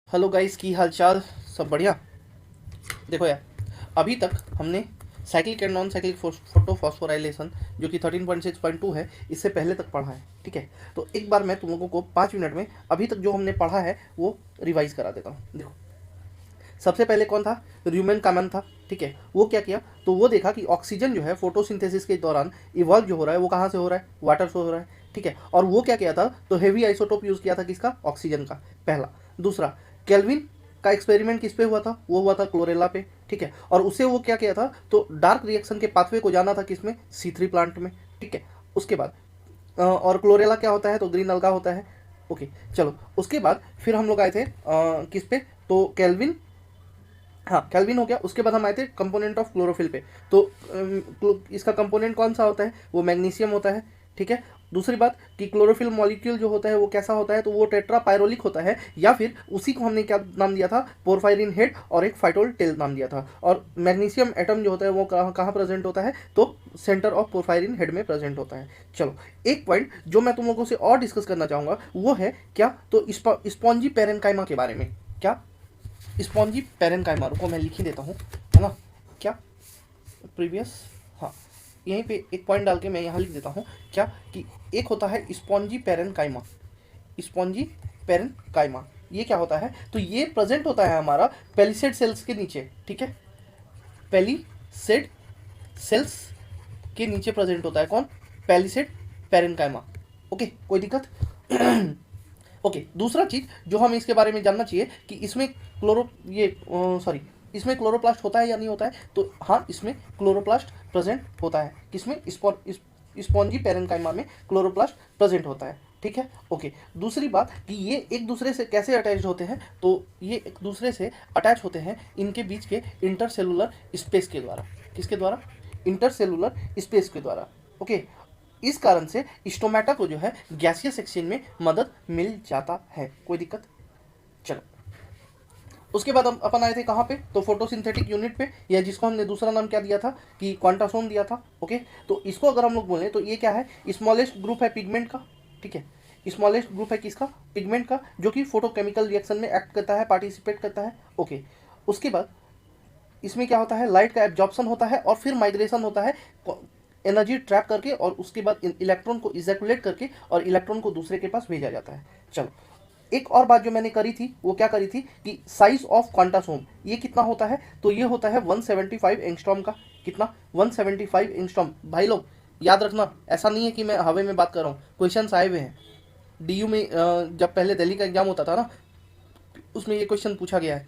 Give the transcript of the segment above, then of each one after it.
Hello guys, की हाल चाल? सब बढ़िया। देखो यार, अभी तक हमने cyclic and non cyclic photo phosphorylation जो कि 13.6.2 है, इससे पहले तक पढ़ा है। ठीक है, तो एक बार मैं तुम लोगों को 5 मिनट में अभी तक जो हमने पढ़ा है वो रिवाइज करा देता हूँ। देखो, सबसे पहले कौन था? र्यूमेन कामन था। ठीक है, वो क्या किया? तो वो देखा कि ऑक्सीजन जो है फोटोसिंथेसिस के दौरान इवॉल्व जो हो रहा है वो कहाँ से हो रहा है? वाटर से हो रहा है। ठीक है, और वो क्या किया था? तो हेवी आइसोटोप यूज़ किया था। किसका? ऑक्सीजन का। पहला। दूसरा, केल्विन का एक्सपेरिमेंट किस पे हुआ था? वो हुआ था क्लोरेला पे। ठीक है, और उससे वो क्या किया था? तो डार्क रिएक्शन के पाथवे को जाना था किसमें? C3 प्लांट में। ठीक है, उसके बाद और क्लोरेला क्या होता है? तो ग्रीन अलगा होता है। ओके, चलो उसके बाद फिर हम लोग आए थे किस पे? तो केल्विन। हाँ, केल्विन हो गया। उसके बाद हम आए थे कंपोनेंट ऑफ क्लोरोफिल पे। तो इसका कंपोनेंट कौन सा होता है? वो मैग्नीशियम होता है। ठीक है, दूसरी बात कि क्लोरोफिल मॉलिक्यूल जो होता है वो कैसा होता है? तो वो टेट्रा पायरोलिक होता है, या फिर उसी को हमने क्या नाम दिया था? पोरफायरिन हेड और एक फाइटोल टेल नाम दिया था। और मैग्नीशियम एटम जो होता है वो कहाँ कहाँ प्रेजेंट होता है? तो सेंटर ऑफ पोरफायरिन हेड में प्रेजेंट होता है। चलो, एक पॉइंट जो मैं तुम लोगों से और डिस्कस करना चाहूँगा वो है क्या? तो स्पॉन्जी पेरेनकाइमा के बारे में। क्या? Spongy parenchyma. रुको मैं लिख ही देता हूँ, है ना? क्या? प्रीवियस। हाँ, यहीं पे एक पॉइंट डाल के मैं यहाँ लिख देता हूँ क्या? कि एक होता है स्पॉन्जी पेरेनकाइमा। स्पॉन्जी पेरेनकाइमा ये क्या होता है? तो ये प्रेजेंट होता है हमारा पेलिसेड सेल्स के नीचे। ठीक है, पेलिसेड सेल्स के नीचे प्रेजेंट होता है। कौन? Palisade parenchyma. ओके, कोई दिक्कत? ओके, दूसरा चीज जो हम इसके बारे में जानना चाहिए कि इसमें इसमें क्लोरोप्लास्ट होता है या नहीं होता है? तो हाँ, इसमें क्लोरोप्लास्ट प्रेजेंट होता है। किसमें? स्पॉन्जी पेरेनकाइमा में क्लोरोप्लास्ट प्रेजेंट होता है। ठीक है, ओके। दूसरी बात कि ये एक दूसरे से कैसे अटैच होते हैं? तो ये एक दूसरे से अटैच होते हैं इनके बीच के इंटरसेलुलर स्पेस के द्वारा। किसके द्वारा? इंटरसेलुलर स्पेस के द्वारा। ओके, इस कारण से स्टोमेटा को जो है गैसियस एक्सचेंज में मदद मिल जाता है। कोई दिक्कत? चलो, उसके बाद हम अपन आए थे कहाँ पे? तो फोटोसिंथेटिक यूनिट पे, या जिसको हमने दूसरा नाम क्या दिया था? कि क्वांटासोम दिया था। ओके, तो इसको अगर हम लोग बोलें तो ये क्या है? स्मॉलेस्ट ग्रुप है पिगमेंट का। ठीक है, स्मॉलेस्ट ग्रुप है किसका? पिगमेंट का, जो कि फोटोकेमिकल रिएक्शन में एक्ट करता है, पार्टिसिपेट करता है। ओके, उसके बाद इसमें क्या होता है? लाइट का एब्जॉर्प्शन होता है और फिर माइग्रेशन होता है एनर्जी ट्रैप करके, और उसके बाद इलेक्ट्रॉन को इजैकुलेट करके और इलेक्ट्रॉन को दूसरे के पास भेजा जाता है। चलो, एक और बात जो मैंने करी थी वो क्या करी थी? कि साइज ऑफ क्वांटासोम ये कितना होता है? तो ये होता है 175 एंगस्ट्रॉम का। कितना? 175 एंगस्ट्रॉम। भाई लोग याद रखना, ऐसा नहीं है कि मैं हवा में बात कर रहा हूँ। क्वेश्चन आए हुए हैं डीयू में। जब पहले दिल्ली का एग्जाम होता था ना, उसमें ये क्वेश्चन पूछा गया है।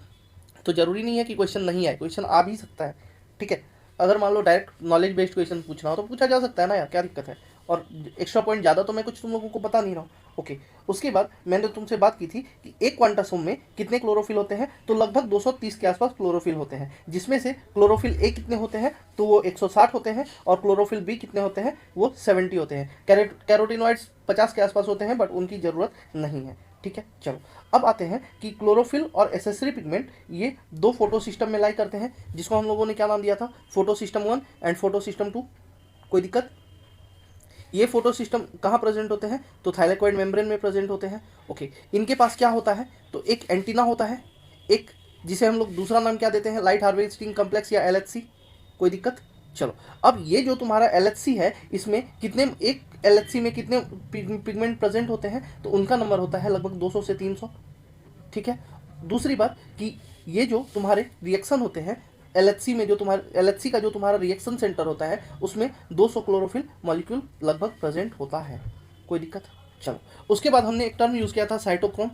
तो जरूरी नहीं है कि क्वेश्चन नहीं आए, क्वेश्चन आ भी सकता है। ठीक है, अगर मान लो डायरेक्ट नॉलेज बेस्ड क्वेश्चन पूछना हो तो पूछा जा सकता है ना यार, क्या दिक्कत है? और एक्स्ट्रा पॉइंट ज़्यादा तो मैं कुछ तुम लोगों को बता नहीं रहा हूँ। ओके, उसके बाद मैंने तुमसे बात की थी कि एक क्वांटासोम में कितने क्लोरोफिल होते हैं? तो लगभग 230 के आसपास क्लोरोफिल होते हैं, जिसमें से क्लोरोफिल ए कितने होते हैं? तो वो 160 होते हैं, और क्लोरोफिल बी कितने होते हैं? वो 70 होते हैं। कैरोटिनॉइड्स 50 के आसपास होते हैं, बट उनकी ज़रूरत नहीं है। ठीक है, चलो अब आते हैं कि क्लोरोफिल और एसेसरी पिगमेंट ये दो फोटो सिस्टम में लाई करते हैं, जिसको हम लोगों ने क्या नाम दिया था? Photo system 1 and photo system 2। कोई दिक्कत? ये फोटो सिस्टम कहाँ प्रेजेंट होते हैं? तो थाइलेकोइड मेम्ब्रेन में प्रेजेंट होते हैं। ओके, इनके पास क्या होता है? तो एक एंटीना होता है, एक जिसे हम लोग दूसरा नाम क्या देते हैं? लाइट हार्वेस्टिंग कम्प्लेक्स या LHC। कोई दिक्कत? चलो, अब ये जो तुम्हारा LHC है, इसमें कितने, एक LHC में कितने पिगमेंट प्रेजेंट होते हैं? तो उनका नंबर होता है लगभग 200 से 300। ठीक है, दूसरी बात कि ये जो तुम्हारे रिएक्शन होते हैं LHC में, जो तुम्हारे LHC का जो तुम्हारा रिएक्शन सेंटर होता है, उसमें 200 क्लोरोफिल मॉलिक्यूल लगभग प्रेजेंट होता है। कोई दिक्कत? चलो, उसके बाद हमने एक टर्म यूज़ किया था साइटोक्रोम।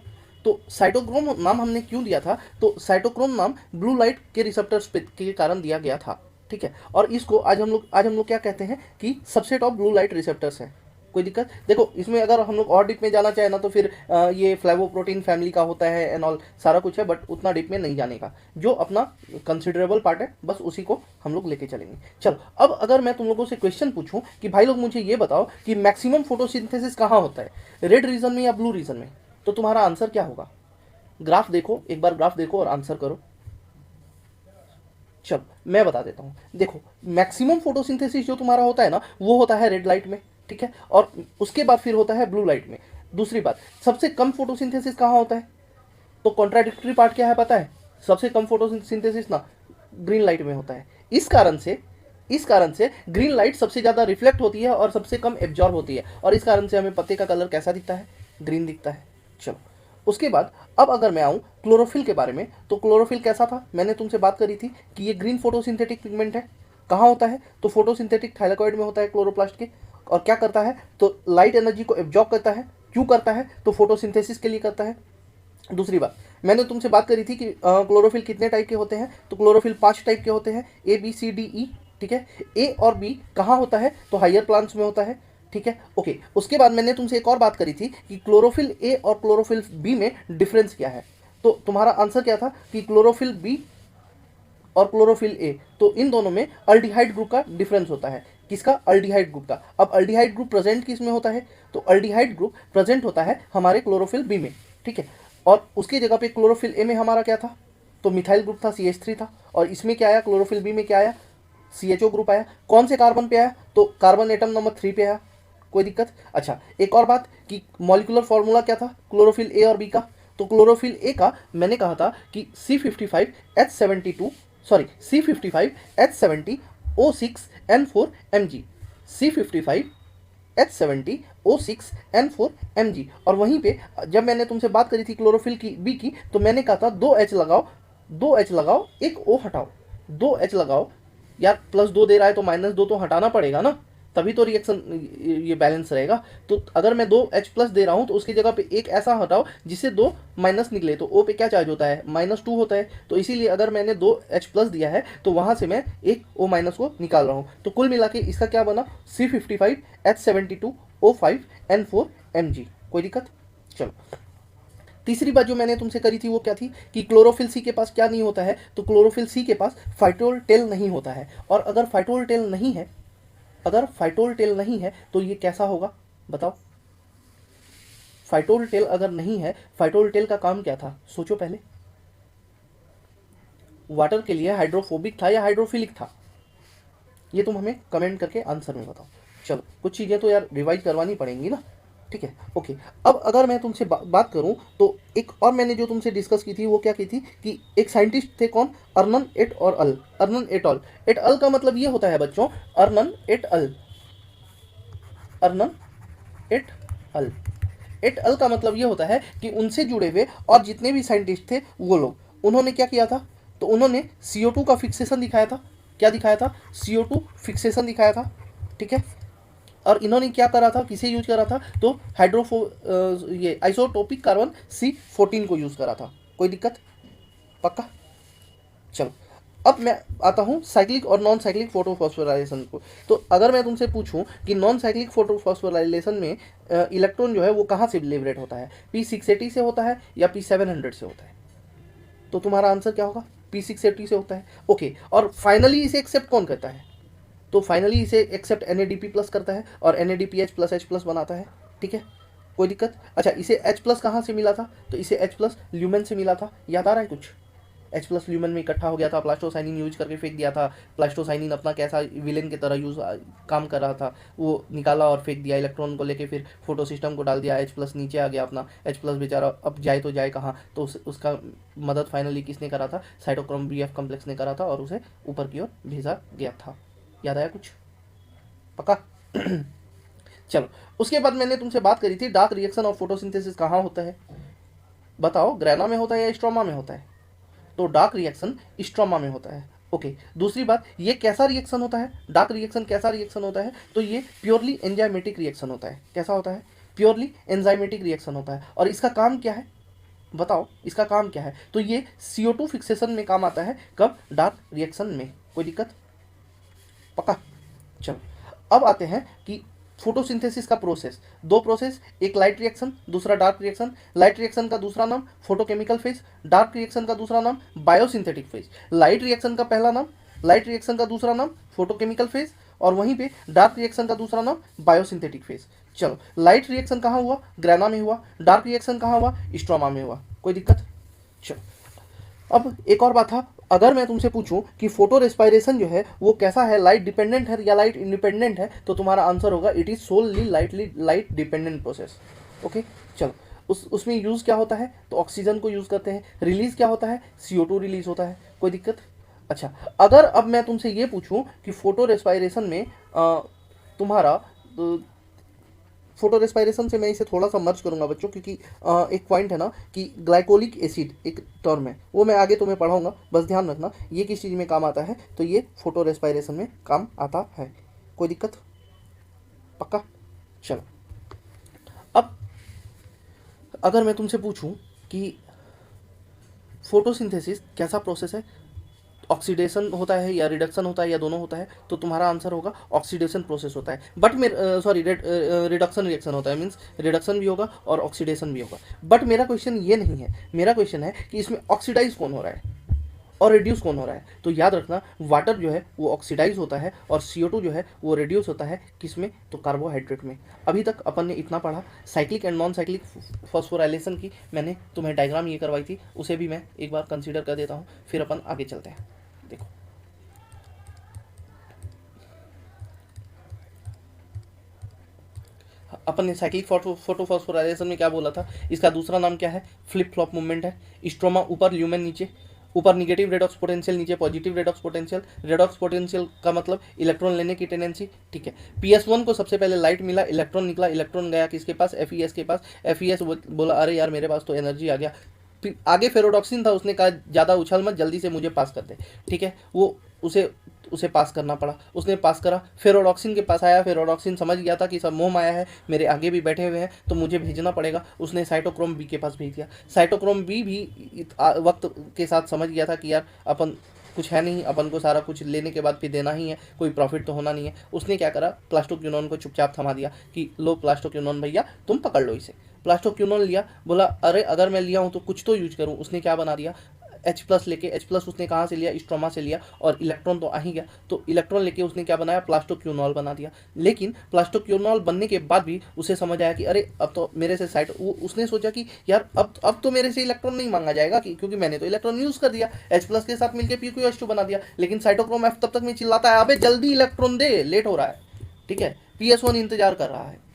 तो साइटोक्रोम नाम हमने क्यों दिया था? तो साइटोक्रोम नाम ब्लू लाइट के रिसेप्टर्स के कारण दिया गया था। ठीक है, और इसको आज हम लोग क्या कहते हैं? कि subset of blue light receptors है। कोई दिक्कत? देखो, इसमें अगर हम लोग और डीप में जाना चाहे ना, तो फिर ये फ्लेवोप्रोटीन फैमिली का होता है एंड ऑल, सारा कुछ है, बट उतना डीप में नहीं जाने का। जो अपना कंसिडरेबल पार्ट है, बस उसी को हम लोग लेके चलेंगे। चलो, अब अगर मैं तुम लोगों से क्वेश्चन पूछूं कि भाई लोग मुझे ये बताओ कि मैक्सिमम फोटोसिंथेसिस कहाँ होता है, रेड रीजन में या ब्लू रीजन में? तो तुम्हारा आंसर क्या होगा? ग्राफ देखो, एक बार ग्राफ देखो और आंसर करो। चलो, मैं बता देता हूँ। देखो, मैक्सिमम फोटोसिंथेसिस जो तुम्हारा होता है ना, वो होता है रेड लाइट में। ठीक है, और उसके बाद फिर होता है ब्लू लाइट में। दूसरी बात, सबसे कम फोटोसिंथेसिस कहाँ होता है? तो कॉन्ट्राडिक्टरी पार्ट क्या है पता है? सबसे कम फोटोसिंथेसिस ना ग्रीन लाइट में होता है। इस कारण से ग्रीन लाइट सबसे ज़्यादा रिफ्लेक्ट होती है और सबसे कम एब्जॉर्ब होती है, और इस कारण से हमें पत्ते का कलर कैसा दिखता है? ग्रीन दिखता है। चलो उसके बाद अब अगर मैं आऊँ क्लोरोफिल के बारे में, तो क्लोरोफिल कैसा था? मैंने तुमसे बात करी थी कि ये ग्रीन फोटोसिंथेटिक पिगमेंट है। कहाँ होता है? तो फोटोसिंथेटिक थाइलाकॉइड में होता है क्लोरोप्लास्ट के। और क्या करता है? तो लाइट एनर्जी को एब्जॉर्ब करता है। क्यों करता है? तो फोटोसिंथेसिस के लिए करता है। दूसरी बात, मैंने तुमसे बात करी थी कि क्लोरोफिल कितने टाइप के होते हैं? तो क्लोरोफिल 5 टाइप के होते हैं, A B C D E. ठीक है, ए और बी कहाँ होता है? तो हायर प्लांट्स में होता है। ठीक है, ओके। उसके बाद मैंने तुमसे एक और बात करी थी कि क्लोरोफिल ए और क्लोरोफिल बी में डिफरेंस क्या है। तो तुम्हारा आंसर क्या था? कि क्लोरोफिल बी और क्लोरोफिल ए, तो इन दोनों में अल्डिहाइड ग्रुप का डिफरेंस होता है। किसका? अल्डिहाइड ग्रुप का। अब अल्डिहाइड ग्रुप प्रेजेंट किस में होता है? तो अल्डिहाइड ग्रुप प्रेजेंट होता है हमारे क्लोरोफिल बी में। ठीक है, और उसकी जगह पे क्लोरोफिल ए में हमारा क्या था? तो मिथाइल ग्रुप था, CH3 था। और इसमें क्या आया? क्लोरोफिल बी में क्या आया? CHO ग्रुप आया। कौन से कार्बन पे आया? तो कार्बन एटम नंबर 3 पे आया। कोई दिक्कत? अच्छा, एक और बात कि मॉलिक्यूलर फॉर्मूला क्या था क्लोरोफिल ए और बी का? तो क्लोरोफिल ए का मैंने कहा था कि C55H72 सॉरी C55H70O6N4Mg, C55H70O6N4Mg। और वहीं पे जब मैंने तुमसे बात करी थी क्लोरोफिल की बी की, तो मैंने कहा था 2H लगाओ, 2H लगाओ, एक O हटाओ, 2H लगाओ। यार +2 दे रहा है तो -2 तो हटाना पड़ेगा ना, तभी तो रिएक्शन ये बैलेंस रहेगा। तो अगर मैं 2H+ दे रहा हूँ तो उसकी जगह पे एक ऐसा हटाओ जिससे 2 माइनस निकले, तो O पे क्या चार्ज होता है? -2 होता है। तो इसीलिए अगर मैंने 2H+ दिया है तो वहाँ से मैं एक O- को निकाल रहा हूँ। तो कुल मिला के इसका क्या बना? C55H72O5N4Mg। कोई दिक्कत? चलो, तीसरी बात जो मैंने तुमसे करी थी वो क्या थी? कि क्लोरोफिल सी के पास क्या नहीं होता है? तो क्लोरोफिल सी के पास फाइटोल टेल नहीं होता है। और अगर फाइटोल टेल नहीं है तो ये कैसा होगा बताओ? फाइटोल टेल अगर नहीं है, फाइटोल टेल का काम क्या था? सोचो पहले। वाटर के लिए हाइड्रोफोबिक था या हाइड्रोफिलिक था? ये तुम हमें कमेंट करके आंसर में बताओ। चलो, कुछ चीज़ें तो यार रिवाइज करवानी पड़ेंगी ना। ठीक है, ओके। अब अगर मैं तुमसे बात करूं तो एक और मैंने जो तुमसे डिस्कस की थी वो क्या की थी कि एक साइंटिस्ट थे, कौन? अर्नन एट और अल। अर्नन एट अल। एट अल का मतलब ये होता है बच्चों, अर्नन एट अल। अर्नन एट अल। एट अल का मतलब ये होता है कि उनसे जुड़े हुए और जितने भी साइंटिस्ट थे वो लोग, उन्होंने क्या किया था? तो उन्होंने CO2 का फिक्सेशन दिखाया था। क्या दिखाया था? CO2 फिक्सेशन दिखाया था। ठीक है, और इन्होंने क्या करा था? किसे यूज करा था? तो ये आइसोटोपिक कार्बन C14 को यूज करा था। कोई दिक्कत? पक्का? चलो, अब मैं आता हूँ साइक्लिक और नॉन साइक्लिक फोटोफॉस्फोराइलेशन को। तो अगर मैं तुमसे पूछूं कि नॉन साइक्लिक फोटोफॉस्फोराइलेशन में इलेक्ट्रॉन जो है वो कहाँ से लिबरेट होता है? P680 से होता है या P700 से होता है? तो तुम्हारा आंसर क्या होगा? P680 से होता है। ओके, और फाइनली इसे एक्सेप्ट कौन करता है? तो फाइनली इसे एक्सेप्ट NADP+ करता है और NADPH+H+ बनाता है। ठीक है, कोई दिक्कत? अच्छा, इसे H+ कहाँ से मिला था? तो इसे H+ ल्यूमेन से मिला था। याद आ रहा है कुछ? H+ ल्यूमेन में इकट्ठा हो गया था, प्लास्टोसाइनिन यूज करके फेंक दिया था। प्लास्टोसाइनिन अपना कैसा विलेन की तरह काम कर रहा था, वो निकाला और फेंक दिया। इलेक्ट्रॉन को लेके फिर फोटो सिस्टम को डाल दिया। H+ नीचे आ गया अपना। H+ बेचारा अब जाए तो जाए कहाँ? तो उसका मदद फाइनली किसने करा था? साइटोक्रोम BF कॉम्प्लेक्स ने करा था और उसे ऊपर की ओर भेजा गया था। याद आया कुछ? पक्का? चलो, उसके बाद मैंने तुमसे बात करी थी डार्क रिएक्शन ऑफ फोटोसिंथेसिस कहाँ होता है? बताओ, ग्रेना में होता है या स्ट्रोमा में होता है? तो डार्क रिएक्शन स्ट्रोमा में होता है। ओके, दूसरी बात, ये कैसा रिएक्शन होता है? डार्क रिएक्शन कैसा रिएक्शन होता है? तो ये प्योरली एंजाइमेटिक रिएक्शन होता है। कैसा होता है? प्योरली एंजाइमेटिक रिएक्शन होता है। और इसका काम क्या है? बताओ, इसका काम क्या है? तो ये CO2 फिक्सेशन में काम आता है। कब? डार्क रिएक्शन में। कोई दिक्कत? पक्का? चलो, अब आते हैं कि फोटोसिंथेसिस का प्रोसेस। दो प्रोसेस, एक लाइट रिएक्शन, दूसरा डार्क रिएक्शन। लाइट रिएक्शन का दूसरा नाम फोटोकेमिकल फेज, डार्क रिएक्शन का दूसरा नाम बायोसिंथेटिक फेज। लाइट रिएक्शन का पहला नाम, लाइट रिएक्शन का दूसरा नाम फोटोकेमिकल फेज, और वहीं पे डार्क रिएक्शन का दूसरा नाम बायोसिंथेटिक फेज। चलो, लाइट रिएक्शन कहाँ हुआ? ग्रेना में हुआ। डार्क रिएक्शन कहाँ हुआ? स्ट्रोमा में हुआ। कोई दिक्कत? चलो, अब एक और बात था, अगर मैं तुमसे पूछूं कि फोटो रेस्पायरेशन जो है वो कैसा है, लाइट डिपेंडेंट है या लाइट इंडिपेंडेंट है, तो तुम्हारा आंसर होगा it is solely light dependent process. Okay, चलो, उसमें यूज़ क्या होता है, तो ऑक्सीजन को यूज़ करते हैं। रिलीज़ क्या होता है, CO2 रिलीज होता है। कोई दिक्कत? अच्छा, अगर अब मैं तुमसे ये पूछूं कि फोटो रेस्पायरेशन में तुम्हारा फोटो रेस्पायरेशन से मैं इसे थोड़ा सा मर्ज करूंगा बच्चों, क्योंकि एक पॉइंट है ना कि ग्लाइकोलिक एसिड एक टर्म है, वो मैं आगे तुम्हें पढ़ाऊंगा, बस ध्यान रखना ये किस चीज़ में काम आता है, तो ये फोटो रेस्पायरेशन में काम आता है। कोई दिक्कत? पक्का? चलो, अब अगर मैं तुमसे पूछूं कि फोटोसिंथेसिस कैसा प्रोसेस है, ऑक्सीडेशन होता है या रिडक्शन होता है या दोनों होता है, तो तुम्हारा आंसर होगा ऑक्सीडेशन प्रोसेस होता है। बट मेरे सॉरी रिडक्शन रिएक्शन होता है, मीन्स रिडक्शन भी होगा और ऑक्सीडेशन भी होगा। बट मेरा क्वेश्चन ये नहीं है, मेरा क्वेश्चन है कि इसमें ऑक्सीडाइज कौन हो रहा है और रिड्यूस कौन हो रहा है। तो याद रखना, वाटर जो है वो ऑक्सीडाइज होता है और CO2 जो है वो रिड्यूस होता है किसमें, तो कार्बोहाइड्रेट में। अभी तक अपन ने इतना पढ़ा। Cyclic and non cyclic phosphorylation की मैंने तुम्हें डायग्राम ये करवाई थी, उसे भी मैं एक बार कंसीडर कर देता हूँ, फिर अपन आगे चलते हैं। देखो, अपन ने साइक्लिक फोटोफॉस्फोराइलेशन में क्या बोला था, इसका दूसरा नाम क्या है, फ्लिप फ्लॉप मूवमेंट है। स्ट्रोमा ऊपर, ल्यूमेन नीचे। ऊपर निगेटिव रेडॉक्स पोटेंशियल, नीचे positive redox potential. Redox potential का मतलब इलेक्ट्रॉन लेने की टेंडेंसी, ठीक है। PS1 को सबसे पहले लाइट मिला, इलेक्ट्रॉन निकला, इलेक्ट्रॉन गया किसके पास, FeS के पास। FeS बोला अरे यार मेरे पास तो एनर्जी आ गया। फिर आगे फेरोडॉक्सिन था, उसने कहा ज़्यादा उछल मत, जल्दी से मुझे पास कर दे, ठीक है। वो उसे उसे पास करना पड़ा, उसने पास करा, फेरोडॉक्सिन के पास आया। फेरोडॉक्सिन समझ गया था कि सब मोह माया है, मेरे आगे भी बैठे हुए हैं तो मुझे भेजना पड़ेगा, उसने साइटोक्रोम बी के पास भेज दिया। साइटोक्रोम बी भी वक्त के साथ समझ गया था कि यार अपन कुछ है नहीं, अपन को सारा कुछ लेने के बाद फिर देना ही है, कोई प्रॉफिट तो होना नहीं है। उसने क्या करा, प्लास्टोक्यूनोन को चुपचाप थमा दिया कि लो प्लास्टोक्यूनोन भैया तुम पकड़ लो इसे। प्लास्टोक्यूनोन लिया, बोला अरे अगर मैं लिया हूँ तो कुछ तो यूज करूँ। उसने क्या बना दिया, H+ लेके, H+ उसने कहाँ से लिया, स्ट्रोमा से लिया, और इलेक्ट्रॉन तो आ ही गया, तो इलेक्ट्रॉन लेके उसने क्या बनाया, प्लास्टोक्यूनॉल बना दिया। लेकिन प्लास्टोक्यूनॉल बनने के बाद भी उसे समझ आया कि अरे अब तो मेरे से साइट, उसने सोचा कि यार अब तो मेरे से इलेक्ट्रॉन नहीं मांगा जाएगा क्योंकि मैंने तो इलेक्ट्रॉन यूज कर दिया, H+ के साथ मिलकर PqH2 बना दिया। लेकिन साइटोक्रोम F तब तक में चिल्लाता है अबे जल्दी इलेक्ट्रॉन दे, लेट हो रहा है, ठीक है, PS1 इंतजार कर रहा है।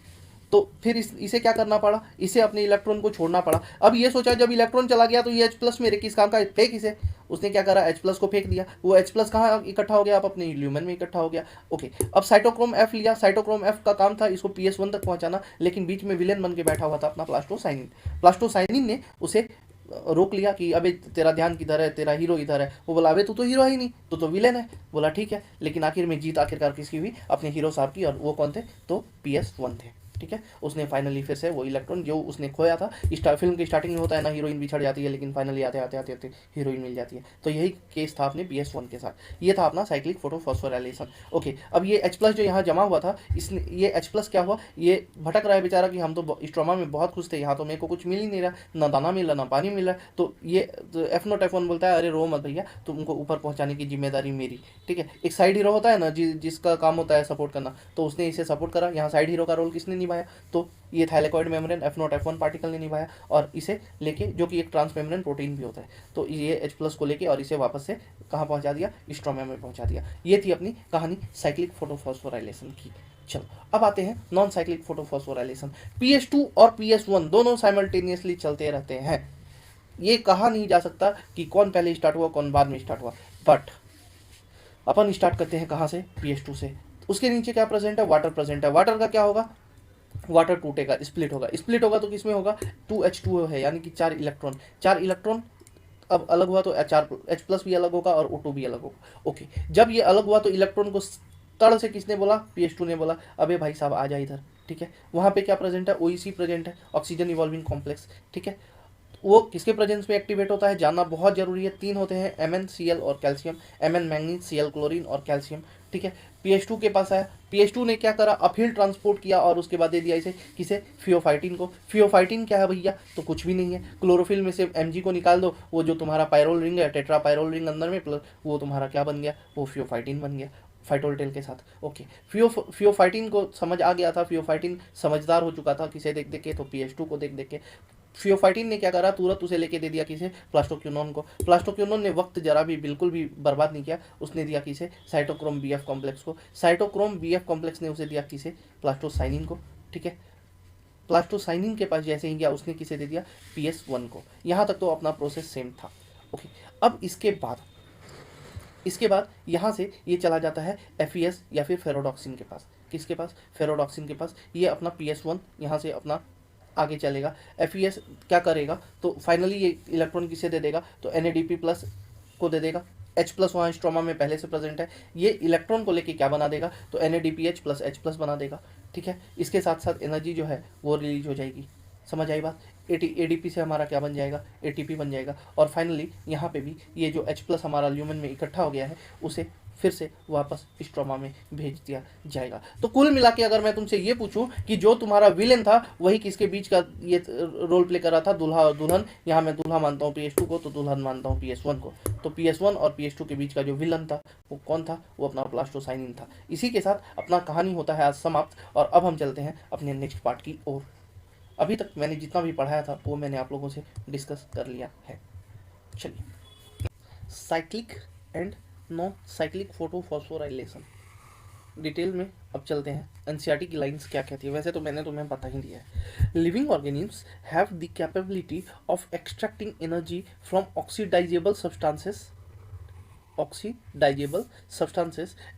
तो फिर इसे क्या करना पड़ा, इसे अपने इलेक्ट्रॉन को छोड़ना पड़ा। अब ये सोचा जब इलेक्ट्रॉन चला गया तो ये H+ मेरे किस काम का है, फेंक इसे। उसने क्या करा, H+ को फेंक दिया। वो H+ कहाँ इकट्ठा हो गया, अब अपने ल्यूमेन में इकट्ठा हो गया। ओके, अब साइटोक्रोम F लिया। साइटोक्रोम F का काम था इसको PS1 तक पहुंचाना, लेकिन बीच में विलेन बन के बैठा हुआ था अपना प्लास्टोसाइनिन। प्लास्टोसाइनिन ने उसे रोक लिया कि अबे तेरा ध्यान किधर है, तेरा हीरो इधर है। वो बोला अबे तू तो हीरो ही नहीं, तू तो विलेन है। बोला ठीक है, लेकिन आखिर में जीत आखिरकार किसकी हुई, अपने हीरो साहब की। और वो कौन थे, तो PS1 थे, ठीक है। उसने फाइनली फिर से वो इलेक्ट्रॉन जो उसने खोया था, फिल्म की स्टार्टिंग में होता है ना, हीरोइन बिछड़ जाती है, लेकिन फाइनली आते आते आते आते हीरोइन मिल जाती है। तो यही केस था अपने PS1 के साथ। ये था अपना साइक्लिक फोटोफॉस्फोराइलेशन। ओके, अब ये H+ जो यहाँ जमा हुआ था, इसने ये H+ क्या हुआ, ये भटक रहा है बेचारा कि हम तो स्ट्रोमा में बहुत खुश थे, यहाँ तो मेरे को कुछ मिल ही नहीं रहा, ना दाना मिल रहा ना पानी मिल रहा। तो ये F0 F1 बोलता है अरे रो मत भैया, तुमको ऊपर पहुंचाने की जिम्मेदारी मेरी, ठीक है। एक साइड हीरो होता है ना जिसका काम होता है सपोर्ट करना, तो उसने इसे सपोर्ट करा। यहाँ साइड हीरो का रोल किसने निभाया, तो ये thylakoid membrane F0 F1 particle ने निभाया, और इसे लेके, जो कि एक ट्रांस मेम्ब्रेन प्रोटीन भी होता है, तो ये H+ को लेके और इसे वापस से कहाँ पहुंचा दिया, स्ट्रोमा में पहुंचा दिया। ये थी अपनी कहानी साइक्लिक फोटोफॉस्फोराइलेशन की। चलो अब आते हैं नॉन साइक्लिक फोटोफॉस्फोराइलेशन। PS2 और PS1 दोनों साइमल्टेनियसली चलते रहते हैं। ये कहा नहीं जा सकता कि कौन पहले स्टार्ट हुआ कौन बाद में स्टार्ट हुआ, बट अपन स्टार्ट करते हैं कहाँ से, PS2 से। उसके नीचे क्या प्रेजेंट है, वाटर प्रेजेंट है। वाटर का क्या होगा, वाटर टूटेगा, स्प्लिट होगा। स्प्लिट होगा तो किसमें होगा, 2H2O है, यानी कि 4 इलेक्ट्रॉन। 4 इलेक्ट्रॉन अब अलग हुआ तो H+ भी अलग होगा और O2 भी अलग होगा। ओके, जब ये अलग हुआ तो इलेक्ट्रॉन को तड़ से किसने बोला, PS2 ने बोला अबे भाई साहब आ जा इधर, ठीक है। वहाँ पे क्या प्रेजेंट है, OEC प्रेजेंट है, ऑक्सीजन इवॉल्विंग कॉम्प्लेक्स, ठीक है। वो किसके प्रेजेंस में एक्टिवेट होता है, जानना बहुत जरूरी है। 3 होते हैं, MnCl और calcium, Mn manganese, Cl chlorine और कैल्शियम, ठीक है। PS2 के पास आया, PS2 ने क्या करा, अपहिल ट्रांसपोर्ट किया और उसके बाद दे दिया इसे किसे, फियोफाइटिन को। फियोफाइटिन क्या है भैया, तो कुछ भी नहीं है, क्लोरोफिल में से Mg को निकाल दो, वो जो तुम्हारा पायरोल रिंग है, टेट्रा पायरोल रिंग अंदर में, प्लस वो तुम्हारा क्या बन गया, वो फियोफाइटिन बन गया फाइटोलटेल के साथ। ओके, फियोफाइटिन को समझ आ गया था, फियोफाइटिन समझदार हो चुका था किसे देख देख के, तो PS2 को देख देख के। फियोफाइटिन ने क्या करा, तुरंत उसे लेके दे दिया किसे, प्लास्टोक्यूनोन को। प्लास्टोक्यूनोन ने वक्त जरा भी बिल्कुल भी बर्बाद नहीं किया, उसने दिया किसे, साइटोक्रोम BF कॉम्प्लेक्स को। साइटोक्रोम BF कॉम्प्लेक्स ने उसे दिया किसे, प्लास्टोसाइनिन को, ठीक है। प्लास्टोसाइनिन के पास जैसे ही गया उसने किसे दे दिया, PS1 को। यहाँ तक तो अपना प्रोसेस सेम था। ओके, अब इसके बाद यहाँ से ये चला जाता है FES या फिर फेरोडॉक्सिन के पास। किसके पास, फेरोडॉक्सिन के पास। ये अपना PS1 यहाँ से अपना आगे चलेगा। FES क्या करेगा, तो फाइनली ये इलेक्ट्रॉन किसे दे देगा, तो NADP प्लस को दे देगा। H+ वहाँ स्ट्रोमा में पहले से प्रेजेंट है, ये इलेक्ट्रॉन को लेके क्या बना देगा, तो NADPH प्लस H+ बना देगा। ठीक है, इसके साथ साथ एनर्जी जो है वो रिलीज हो जाएगी। समझ आई बात। ADP से हमारा क्या बन जाएगा, ATP बन जाएगा। और फाइनली यहाँ पे भी ये जो H+ हमारा ल्यूमेन में इकट्ठा हो गया है उसे फिर से वापस स्ट्रोमा में भेज दिया जाएगा। तो कुल मिला के अगर मैं तुमसे ये पूछूं कि जो तुम्हारा विलेन था वही किसके बीच का ये रोल प्ले कर रहा था, दूल्हा और दुल्हन। यहाँ मैं दूल्हा मानता हूँ PS2 को, तो दुल्हन मानता हूँ PS1 को। तो PS1 और PS2 के बीच का जो विलन था वो कौन था, वो अपना प्लास्टोसाइनिन था। इसी के साथ अपना कहानी होता है आज समाप्त, और अब हम चलते हैं अपने नेक्स्ट पार्ट की ओर। अभी तक मैंने जितना भी पढ़ाया था वो मैंने आप लोगों से डिस्कस कर लिया है। चलिए, cyclic and non cyclic photophosphorylation detail में अब चलते हैं। एनसीईआरटी की लाइंस क्या कहती है, वैसे तो मैंने तुम्हें बता ही दिया है। Living organisms have the capability of extracting energy from oxidizable substances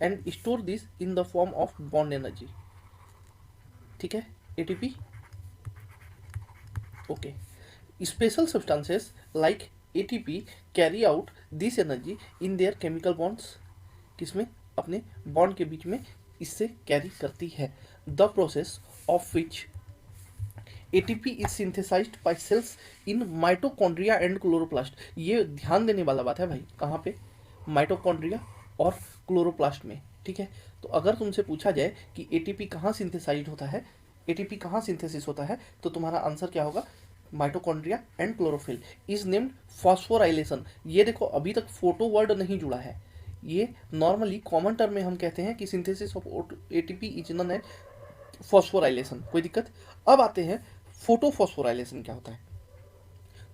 and store this in the form of bond energy. ठीक है, ATP। Okay, special substances like ATP carry out this energy in their chemical bonds. किसमें, अपने bond के बीच में इससे कैरी करती है। The process of which ATP is synthesised by cells in mitochondria and chloroplast. ये ध्यान देने वाला बात है भाई, कहाँ पे, माइटोकॉन्ड्रिया और क्लोरोप्लास्ट में। ठीक है, तो अगर तुमसे पूछा जाए कि ATP कहाँ सिंथेसाइज्ड होता है, ATP कहाँ सिंथेसिस होता है, तो तुम्हारा आंसर क्या होगा, mitochondria and chlorophyll. Is named phosphorylation. ये देखो अभी तक फोटो वर्ड नहीं जुड़ा है, ये नॉर्मली कॉमन टर्म में हम कहते हैं कि synthesis of ATP is known as phosphorylation. कोई दिक्कत। अब आते हैं फोटोफॉस्फोराइलेशन क्या होता है।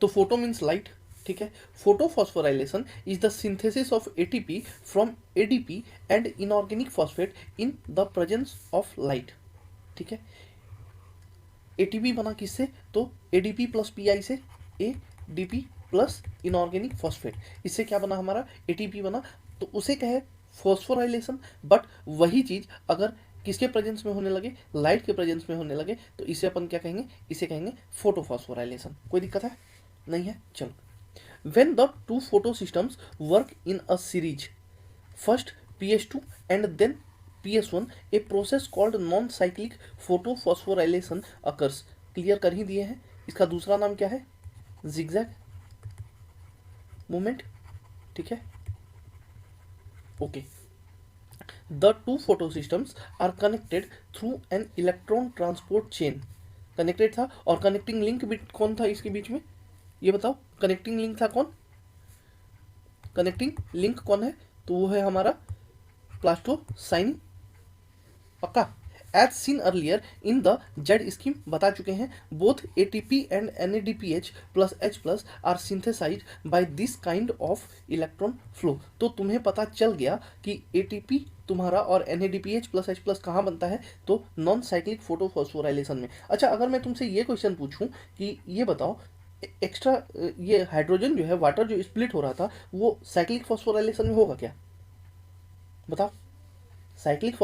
तो फोटो मीन्स लाइट। ठीक है, photophosphorylation is the synthesis of ATP from ADP and inorganic phosphate in the presence of light. ठीक है, ATP बना किससे, तो ADP प्लस PI से, ADP प्लस इनऑर्गेनिक फॉस्फेट, इससे क्या बना हमारा, ATP बना। तो उसे कहे फॉस्फोराइलेशन। बट वही चीज अगर किसके प्रेजेंस में होने लगे, लाइट के प्रेजेंस में होने लगे, तो इसे अपन क्या कहेंगे, इसे कहेंगे फोटोफॉस्फोराइलेशन। कोई दिक्कत है, नहीं है, चलो। When the two photo systems work in a series, first PS2 and then PS1, a process called non cyclic photophosphorylation occurs. Clear कर ही दिए हैं। इसका दूसरा नाम क्या है, जिगजैग मूवमेंट। ठीक है, okay. The two photo systems are connected through an electron transport chain. Connected था, और कनेक्टिंग लिंक भी कौन था इसके बीच में, ये बताओ, कनेक्टिंग लिंक था कौन, कनेक्टिंग लिंक कौन है, तो वो है हमारा प्लास्टोसाइनिन। पक्का। As seen earlier in the Z scheme, बता चुके हैं, both ATP and NADPH plus H+ are synthesised by this kind of electron flow. तो तुम्हें पता चल गया कि ATP तुम्हारा और NADPH प्लस H+ कहाँ बनता है, तो नॉन साइक्लिक फोटोफॉस्फोराइलेशन में। अच्छा, अगर मैं तुमसे ये क्वेश्चन पूछूं कि ये बताओ, एक्स्ट्रा ये हाइड्रोजन जो है, वाटर जो स्प्लिट हो रहा था, वो साइक्लिक फॉस्फोराइलेशन में होगा क्या, बताओ। साइक्लिक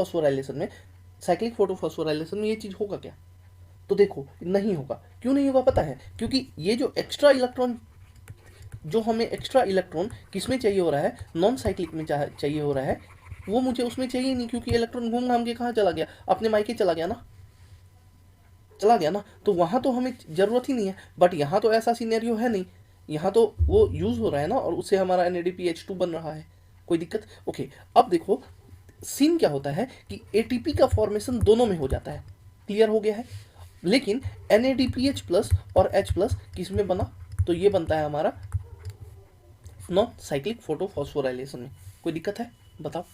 फोटोफॉस्फोराइलेशन में ये चीज होगा क्या, तो देखो नहीं होगा। क्यों नहीं होगा पता है, क्योंकि ये जो एक्स्ट्रा इलेक्ट्रॉन, जो हमें एक्स्ट्रा इलेक्ट्रॉन किसमें चाहिए हो रहा है, नॉन साइक्लिक में चाहिए हो रहा है, वो मुझे उसमें चाहिए नहीं, क्योंकि इलेक्ट्रॉन घूम घाम के कहाँ चला गया, अपने मायके चला गया ना, तो वहां तो हमें जरूरत ही नहीं है। बट यहाँ तो ऐसा सीनेरियो है नहीं, यहाँ तो वो यूज हो रहा है ना, और उससे हमारा NADPH2 बन रहा है। कोई दिक्कत। ओके, अब देखो सीन क्या होता है कि ATP का फॉर्मेशन दोनों में हो जाता है, क्लियर हो गया है। लेकिन NADPH+ और H+ किस में बना, तो ये बनता है हमारा नॉन साइक्लिक फोटोफॉस्फोराइलेशन में। कोई दिक्कत है, बताओ।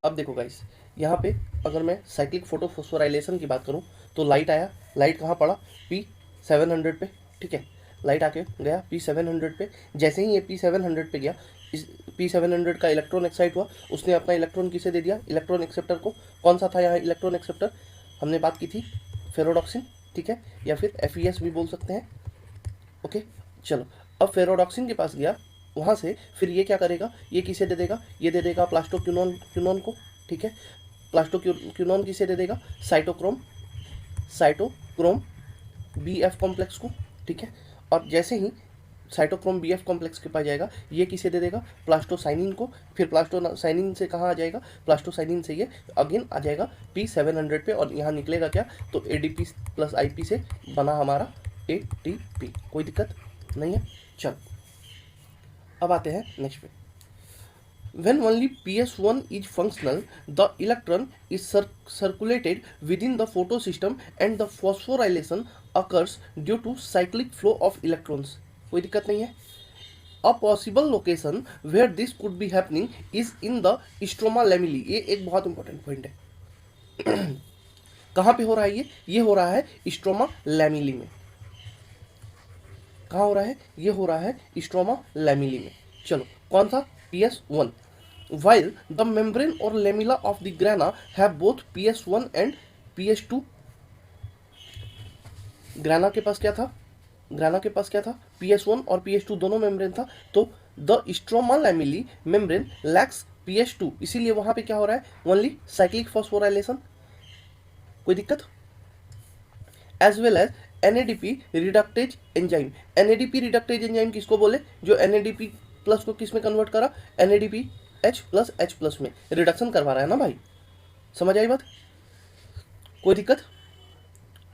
अब देखो गाइस, यहाँ पे अगर मैं साइक्लिक फोटोफॉस्फोराइलेशन की बात करूँ, तो लाइट आया, लाइट कहाँ पड़ा, P700 पे। ठीक है, लाइट आके गया P700 पे। जैसे ही ये P700 पे गया, इस P700 का इलेक्ट्रॉन एक्साइट हुआ, उसने अपना इलेक्ट्रॉन किसे दे दिया, इलेक्ट्रॉन एक्सेप्टर को। कौन सा था यहाँ इलेक्ट्रॉन एक्सेप्टर, हमने बात की थी फेरोडॉक्सिन। ठीक है, या फिर FeS भी बोल सकते हैं। ओके चलो, अब फेरोडॉक्सिन के पास गया, वहाँ से फिर ये क्या करेगा, ये किसे दे देगा, ये दे देगा प्लास्टोक्विनोन को, ठीक है। प्लास्टोक्विनोन किसे दे देगा, साइटोक्रोम BF कॉम्प्लेक्स को, ठीक है। और जैसे ही साइटोक्रोम BF कॉम्प्लेक्स के पास जाएगा, ये किसे दे देगा, प्लास्टोसाइनिन को। फिर प्लास्टोसाइनिन से कहाँ आ जाएगा, प्लास्टोसाइनिन से ये अगेन आ जाएगा P700 पे, और यहाँ निकलेगा क्या, तो ADP प्लस IP से बना हमारा ATP। कोई दिक्कत नहीं है। चल अब आते हैं नेक्स्ट पे। When only PS1 is functional, the electron is circulated within the photosystem and the phosphorylation occurs due to cyclic flow of electrons. कोई दिक्कत नहीं है। A possible location where this could be happening is in the stroma lamella. ये एक बहुत important point है। कहाँ पे हो रहा है ये हो रहा है स्ट्रोमा लैमिली में। कहाँ हो रहा है, ये हो रहा है स्ट्रोमा लैमिली में। चलो कौन सा, PS1। While the membrane or lamella of the grana have both PS1 and PS2, ग्राना के पास क्या था, PS1 और PS2 दोनों मेम्ब्रेन था। तो the stroma lamellae membrane lakhs PS2, इसीलिए वहां पे क्या हो रहा है, ओनली साइक्लिक फॉस्फोराइलेशन। कोई दिक्कत। As well as NADP reductase enzyme. NADP reductase enzyme किसको बोले, जो NADP प्लस को किस में कन्वर्ट करा, NADP H+H+ में रिडक्शन करवा रहा है ना भाई, समझ आई बात। कोई दिक्कत,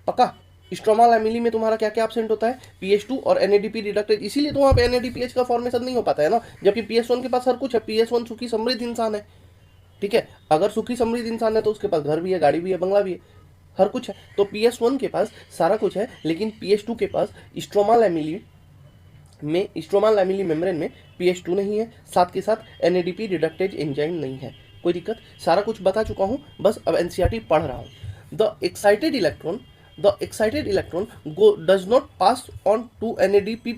पक्का। स्ट्रोमा लैमिली में तुम्हारा क्या क्या एब्सेंट होता है, PS2 और NADP रिडक्टेज, इसीलिए तो वहाँ पे NADPH का फॉर्मेशन नहीं हो पाता है ना, जबकि PS1 के पास हर कुछ है। PS1 सुखी समृद्ध इंसान है, ठीक है। अगर सुखी समृद्ध इंसान है तो उसके पास घर भी है, गाड़ी भी है, बंगला भी है, हर कुछ है। तो PS1 के पास सारा कुछ है, लेकिन PS2 के पास स्ट्रोमा लैमिली मेम्ब्रेन में PS2 नहीं है, साथ के साथ NADP रिडक्टेज एंजाइम नहीं है। कोई दिक्कत, सारा कुछ बता चुका हूँ, बस अब NCERT पढ़ रहा हूँ। The excited electron does not pass on to NADP+,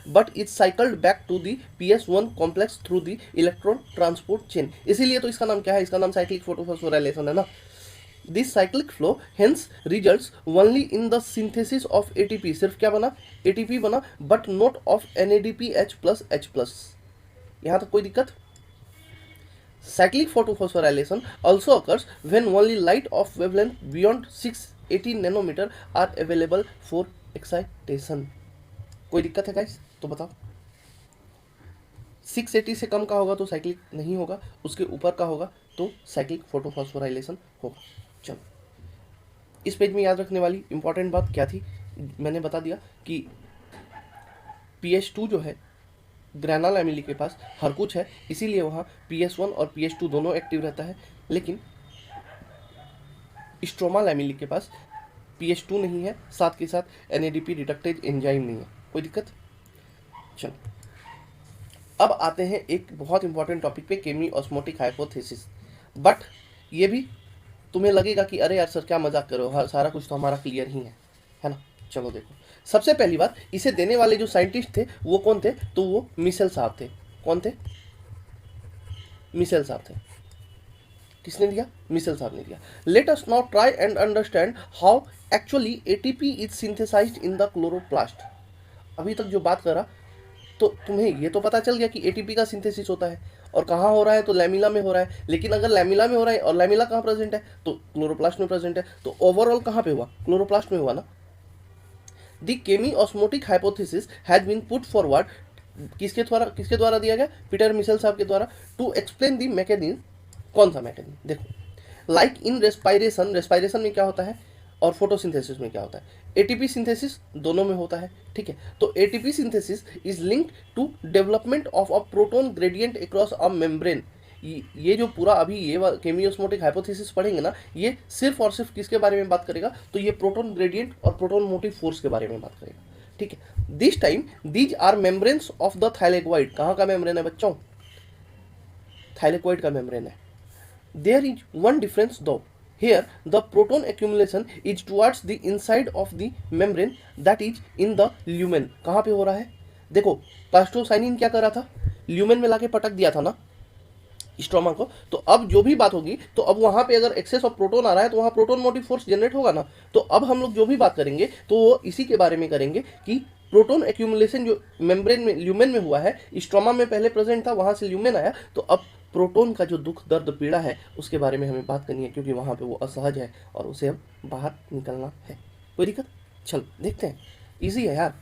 but is cycled back to the PS1 complex through the electron transport chain। इसीलिए तो इसका नाम क्या है, इसका नाम साइक्लिक फोटोफॉस्फोराइलेशन है ना। This cyclic flow hence results only in the synthesis of ATP, सिर्फ क्या बना, ATP बना, but not of NADPH+H+। यहाँ तक कोई दिक्कत। Cyclic photophosphorylation also occurs when only light of wavelength beyond 680 nanometer are available for excitation। कोई दिक्कत है गाइस, तो बताओ। 680 से कम का होगा तो साइक्लिक नहीं होगा, उसके ऊपर का होगा तो साइक्लिक फोटोफॉस्फोराइलेशन होगा। चलो, इस पेज में याद रखने वाली इंपॉर्टेंट बात क्या थी, मैंने बता दिया कि PS2 जो है ग्राना लैमिली के पास हर कुछ है, इसीलिए वहाँ PS1 और PS2 दोनों एक्टिव रहता है, लेकिन स्ट्रोमा लैमिली के पास PS2 नहीं है, साथ के साथ NADP रिडक्टेज एंजाइम नहीं है। कोई दिक्कत। चलो अब आते हैं एक बहुत इंपॉर्टेंट टॉपिक पे, केमी ऑस्मोटिक हाइपोथेसिस। बट ये भी तुम्हें लगेगा कि अरे यार सर क्या मजाक करो, सारा कुछ तो हमारा क्लियर ही है ना। चलो देखो, सबसे पहली बात, इसे देने वाले जो साइंटिस्ट थे वो कौन थे, तो वो मिशेल साहब थे। कौन थे, मिशेल साहब थे। किसने दिया, मिशेल साहब ने दिया। Let us now try and understand how actually ATP is synthesised in the chloroplast. अभी तक जो बात करा तो तुम्हें ये तो पता चल गया कि ATP का सिंथेसिस होता है, और कहाँ हो रहा है, तो लैमिला में हो रहा है। लेकिन अगर लैमिला में हो रहा है और लैमिला कहाँ प्रेजेंट है, तो क्लोरोप्लास्ट में प्रेजेंट है, तो ओवरऑल कहाँ पे हुआ, क्लोरोप्लास्ट में हुआ ना। The chemiosmotic hypothesis has been put forward, किसके द्वारा दिया गया, पीटर मिशेल साहब के द्वारा, टू एक्सप्लेन द मैकेनिज्म। कौन सा मैकेनिज्म, देखो, लाइक इन रेस्पायरेशन में क्या होता है और फोटोसिंथेसिस में क्या होता है, ATP सिंथेसिस दोनों में होता है, ठीक है। तो ATP synthesis is linked to development of a proton gradient across a membrane. ये जो पूरा अभी ये केमी ऑस्मोटिक हाइपोथेसिस पढ़ेंगे ना, ये सिर्फ और सिर्फ किसके बारे में बात करेगा, तो ये प्रोटॉन ग्रेडियंट और प्रोटॉन मोटिव फोर्स के बारे में बात करेगा, ठीक है। This time these are membranes of the thylakoid. कहाँ का मेम्ब्रेन है बच्चों, थाइलेक्वाइड का मेम्ब्रेन है। There is one difference though, here the proton accumulation is towards the inside of the membrane, that is in the lumen। कहाँ पे हो रहा है, देखो प्लास्टोसाइनिन क्या कर रहा था, ल्यूमेन में लाके पटक दिया था ना, स्ट्रोमा को। तो अब जो भी बात होगी, तो अब वहाँ पे अगर एक्सेस ऑफ प्रोटोन आ रहा है तो वहाँ प्रोटोन मोटिव फोर्स जनरेट होगा ना। तो अब हम लोग जो भी बात करेंगे तो वो इसी के बारे में करेंगे कि प्रोटोन एक्यूमुलेशन जो मेम्ब्रेन में ल्यूमेन में हुआ है, स्ट्रोमा में पहले प्रेजेंट था, वहाँ से ल्यूमेन आया, तो अब प्रोटोन का जो दुख दर्द पीड़ा है उसके बारे में हमें बात करनी है, क्योंकि वहाँ पे वो असहज है और उसे अब बाहर निकलना है। कोई दिक्कत? चलो देखते हैं, ईजी है यार।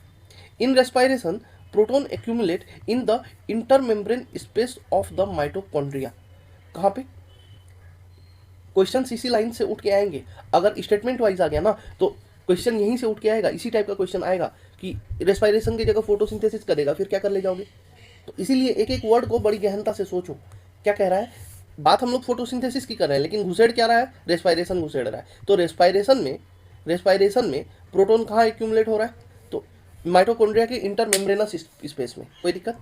In respiration proton accumulate in the intermembrane space of the mitochondria. कहाँ पे? क्वेश्चन इसी लाइन से उठ के आएंगे। अगर स्टेटमेंट वाइज आ गया ना तो क्वेश्चन यहीं से उठ के आएगा, इसी टाइप का क्वेश्चन आएगा कि रेस्पायरेशन की जगह फोटोसिंथेसिस करेगा, फिर क्या कर ले जाओगे। तो इसीलिए एक एक वर्ड को बड़ी गहनता से सोचो, क्या कह रहा है। बात हम लोग फोटोसिंथेसिस की कर रहे हैं, लेकिन घुसेड़ क्या रहा है, रेस्पायरेशन घुसेड़ रहा है। तो रेस्पायरेशन में प्रोटोन कहाँ एक्यूमुलेट हो रहा है, तो माइटोकॉन्ड्रिया के इंटरमेम्ब्रेनस स्पेस में। कोई दिक्कत?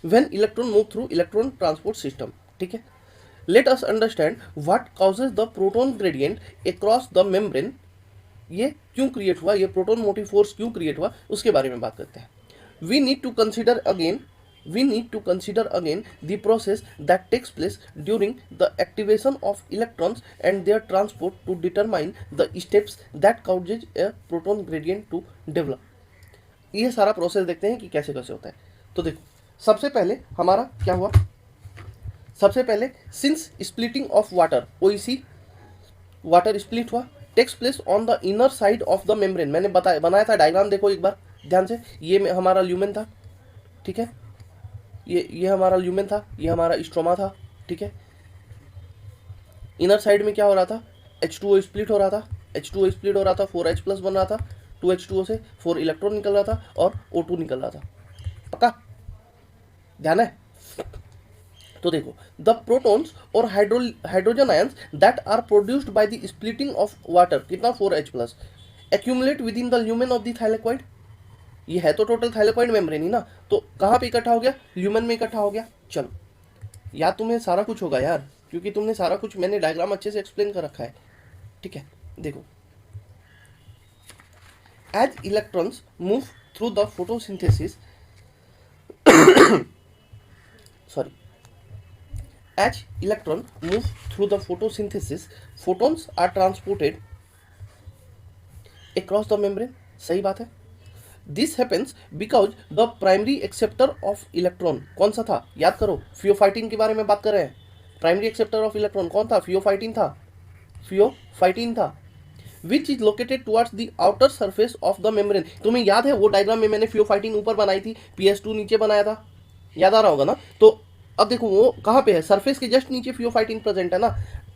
When electron move through electron transport system, ठीक है। Let us understand what causes the proton gradient across the membrane. ये क्यों क्रिएट हुआ, ये प्रोटोन मोटिव फोर्स क्यों क्रिएट हुआ, उसके बारे में बात करते हैं। We need to consider again the process that takes place during the activation of electrons and their transport to determine the steps that causes a proton gradient to develop। ये सारा प्रोसेस देखते हैं कि कैसे कैसे होता है। तो देखो, सबसे पहले हमारा क्या हुआ, सबसे पहले since splitting of water, OEC water split हुआ, takes place on the inner side of the membrane. मैंने बनाया था डायग्राम, देखो एक बार ध्यान से। ये हमारा ल्यूमेन था, ठीक है, ये हमारा ल्यूमेन था, ये हमारा स्ट्रोमा था, ठीक है। इनर साइड में क्या हो रहा था, H2O स्प्लिट हो रहा था, H2O स्प्लिट हो रहा था, 4H प्लस बन रहा था, 2H2O से 4 इलेक्ट्रॉन निकल रहा था और O2 निकल रहा था। पक्का ध्यान है? तो देखो, द प्रोटॉन्स और hydrogen ions that are produced by the splitting of water, कितना 4H plus, accumulate within the lumen of the thylakoid. ये है तो टोटल थाइलेकोइड मेम्ब्रेन ही ना, तो कहाँ पे इकट्ठा हो गया, ल्यूमेन में इकट्ठा हो गया। चलो, या तुम्हें सारा कुछ होगा यार, क्योंकि तुमने सारा कुछ, मैंने डायग्राम अच्छे से एक्सप्लेन कर रखा है, ठीक है। देखो, as electrons move through the photosynthesis sorry, as electron move through the photosynthesis, photons are transported across the membrane। सही बात है। This happens because the primary acceptor of electron कौन सा था, याद करो, फियोफाइटिन के बारे में बात कर रहे हैं। प्राइमरी एक्सेप्टर ऑफ इलेक्ट्रॉन कौन था, फियोफाइटिन था, which is located towards the outer surface of the membrane. तुम्हें याद है वो डायग्राम में मैंने फियोफाइटिन ऊपर बनाई थी, PS2 नीचे बनाया था, याद आ रहा होगा ना। तो अब देखो वो कहाँ पे है, सरफेस के जस्ट नीचे फियोफाइटिन प्रेजेंट है ना।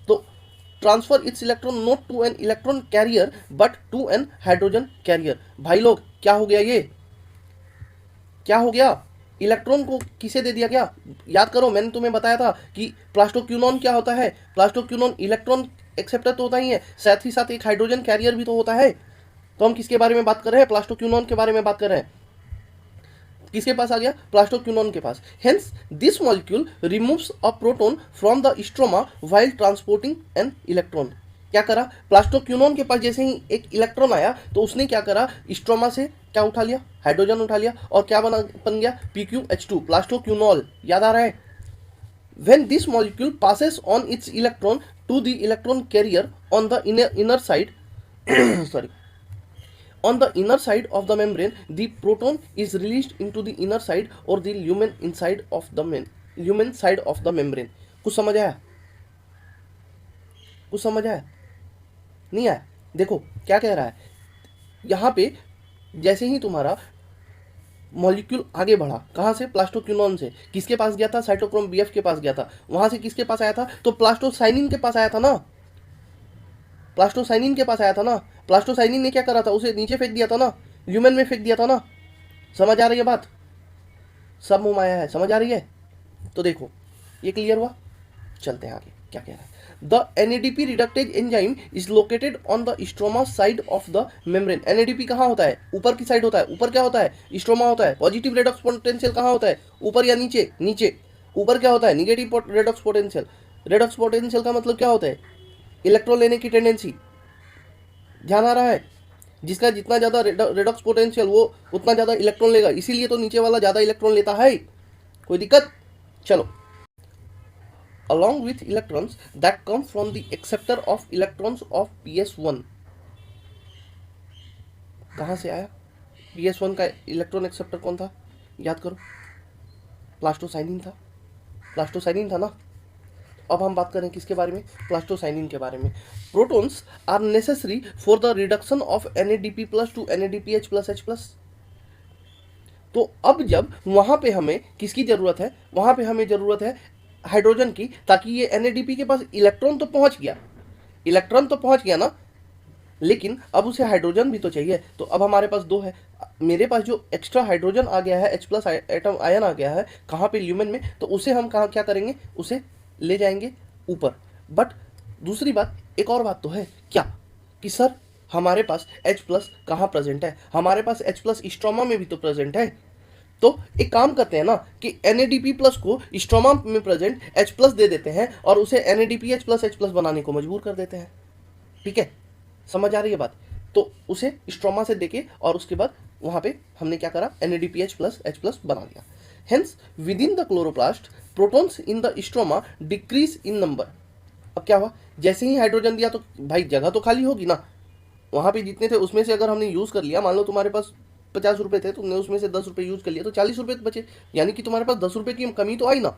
तो transfer its electron not to an electron carrier but to an hydrogen carrier. भाई लोग, क्या हो गया, ये क्या हो गया, इलेक्ट्रॉन को किसे दे दिया गया। याद करो, मैंने तुम्हें बताया था कि प्लास्टोक्यूनॉन क्या होता है, प्लास्टोक्यूनॉन इलेक्ट्रॉन एक्सेप्टर तो होता ही है, साथ ही साथ एक हाइड्रोजन कैरियर भी तो होता है। तो हम किसके बारे में बात कर रहे हैं, प्लास्टोक्यूनॉन के बारे में बात कर रहे हैं। किसके पास आ गया, प्लास्टोक्यूनॉन के पास। Hence this molecule removes a proton from the stroma while transporting an electron. क्या करा, प्लास्टोक्यूनॉन के पास जैसे ही एक इलेक्ट्रॉन आया तो उसने क्या करा, स्ट्रोमा से क्या उठा लिया, हाइड्रोजन उठा लिया, और क्या बन गया, PqH2, प्लास्टोक्यूनॉल। याद आ रहा है। When this molecule passes on its electron to the electron carrier on the inner side sorry, on the inner side of the membrane, the proton is released into the inner side or the lumen inside of the lumen side of the membrane। कुछ समझ आया, कुछ समझ आया, नहीं आया। देखो क्या कह रहा है यहाँ पे, जैसे ही तुम्हारा मॉलिक्यूल आगे बढ़ा, कहाँ से, प्लास्टोक्यूनॉन से, किसके पास गया था, साइटोक्रोम BF के पास गया था, वहां से किसके पास आया था, तो प्लास्टोसाइनिन के पास आया था ना, प्लास्टोसाइनिन के पास आया था ना। प्लास्टोसाइनिन ने क्या करा था, उसे नीचे फेंक दिया था ना, ल्यूमेन में फेंक दिया था ना। समझ आ रही है बात, सब मुंह माया है, समझ आ रही है। तो देखो ये क्लियर हुआ, चलते हैं आगे, क्या कह रहा है। The NADP reductase enzyme is located on the stroma side of the membrane. NADP कहाँ होता है, ऊपर की साइड होता है, ऊपर क्या होता है, स्ट्रोमा होता है। पॉजिटिव रेडॉक्स पोटेंशियल कहाँ होता है, ऊपर या नीचे, नीचे। ऊपर क्या होता है, negative redox potential. Redox potential का मतलब क्या होता है, इलेक्ट्रॉन लेने की टेंडेंसी। ध्यान आ रहा है, जिसका जितना ज़्यादा रेडॉक्स पोटेंशियल वो उतना ज़्यादा इलेक्ट्रॉन लेगा, इसीलिए तो नीचे वाला ज़्यादा इलेक्ट्रॉन लेता है। कोई दिक्कत, चलो along with electrons that come from the acceptor of electrons of PS1. कहाँ से आया? PS1 का इलेक्ट्रॉन एक्सेप्टर कौन था? याद करो, प्लास्टोसाइनिन था। प्लास्टोसाइनिन था ना। अब हम बात करें किसके बारे में? प्लास्टोसाइनिन के बारे में। Protons are necessary for the reduction of NADP+ to NADPH+H+। तो अब जब वहां पे हमें किसकी जरूरत है? वहां पे हमें जरूरत है हाइड्रोजन की, ताकि ये NADP के पास इलेक्ट्रॉन तो पहुंच गया ना, लेकिन अब उसे हाइड्रोजन भी तो चाहिए। तो अब हमारे पास दो है। मेरे पास जो एक्स्ट्रा हाइड्रोजन आ गया है, H+ एटम आयन आ गया है, कहाँ पे? ल्यूमेन में। तो उसे हम कहाँ क्या करेंगे? उसे ले जाएंगे ऊपर। बट दूसरी बात, एक और बात तो है क्या कि सर हमारे पास H+ कहाँ प्रेजेंट है? हमारे पास H+ स्ट्रोमा में भी तो प्रेजेंट है। तो एक काम करते हैं ना कि NADP+ को स्ट्रोमा में प्रेजेंट H+ दे देते हैं और उसे NADPH+H+ बनाने को मजबूर कर देते हैं। ठीक है, समझ आ रही है बात? तो उसे स्ट्रोमा से देके और उसके बाद वहां पे हमने क्या करा? NADPH+H+ बना दिया। Hence with in the chloroplast protons in the stroma decrease in number. अब क्या हुआ? जैसे ही हाइड्रोजन दिया तो भाई जगह तो खाली होगी ना। वहां पे जितने थे उसमें से अगर हमने यूज कर लिया, मान लो तुम्हारे पास 50 रुपए थे, तुमने उसमें से 10 रुपए यूज कर लिया, तो 40 रुपए बचे, यानी कि तुम्हारे पास 10 रुपए की कमी तो आई ना।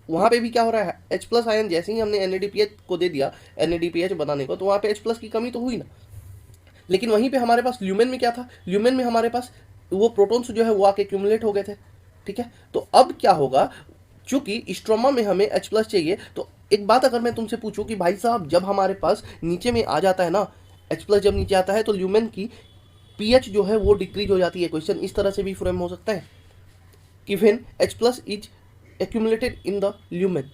वहां पे भी क्या हो रहा है? H+ आयन जैसे ही हमने NADPH को दे दिया NADPH बनाने को, तो वहां पे H+ की कमी तो हुई ना। लेकिन वहीं पे हमारे पास ल्यूमेन में क्या था? ल्यूमेन में हमारे पास वो प्रोटॉन्स जो है वो आके एक्यूमुलेट हो गए थे। ठीक है, तो अब क्या होगा? चूंकि स्ट्रोमा में हमें H+ चाहिए, तो एक बात अगर मैं तुमसे पूछूं कि भाई साहब जब हमारे पास नीचे में आ जाता है ना, H+ जब नीचे आता है तो ल्यूमेन की pH जो है वो डिक्रीज हो जाती है। क्वेश्चन इस तरह से भी फ्रेम हो सकता है कि when H+ is accumulated in the lumen,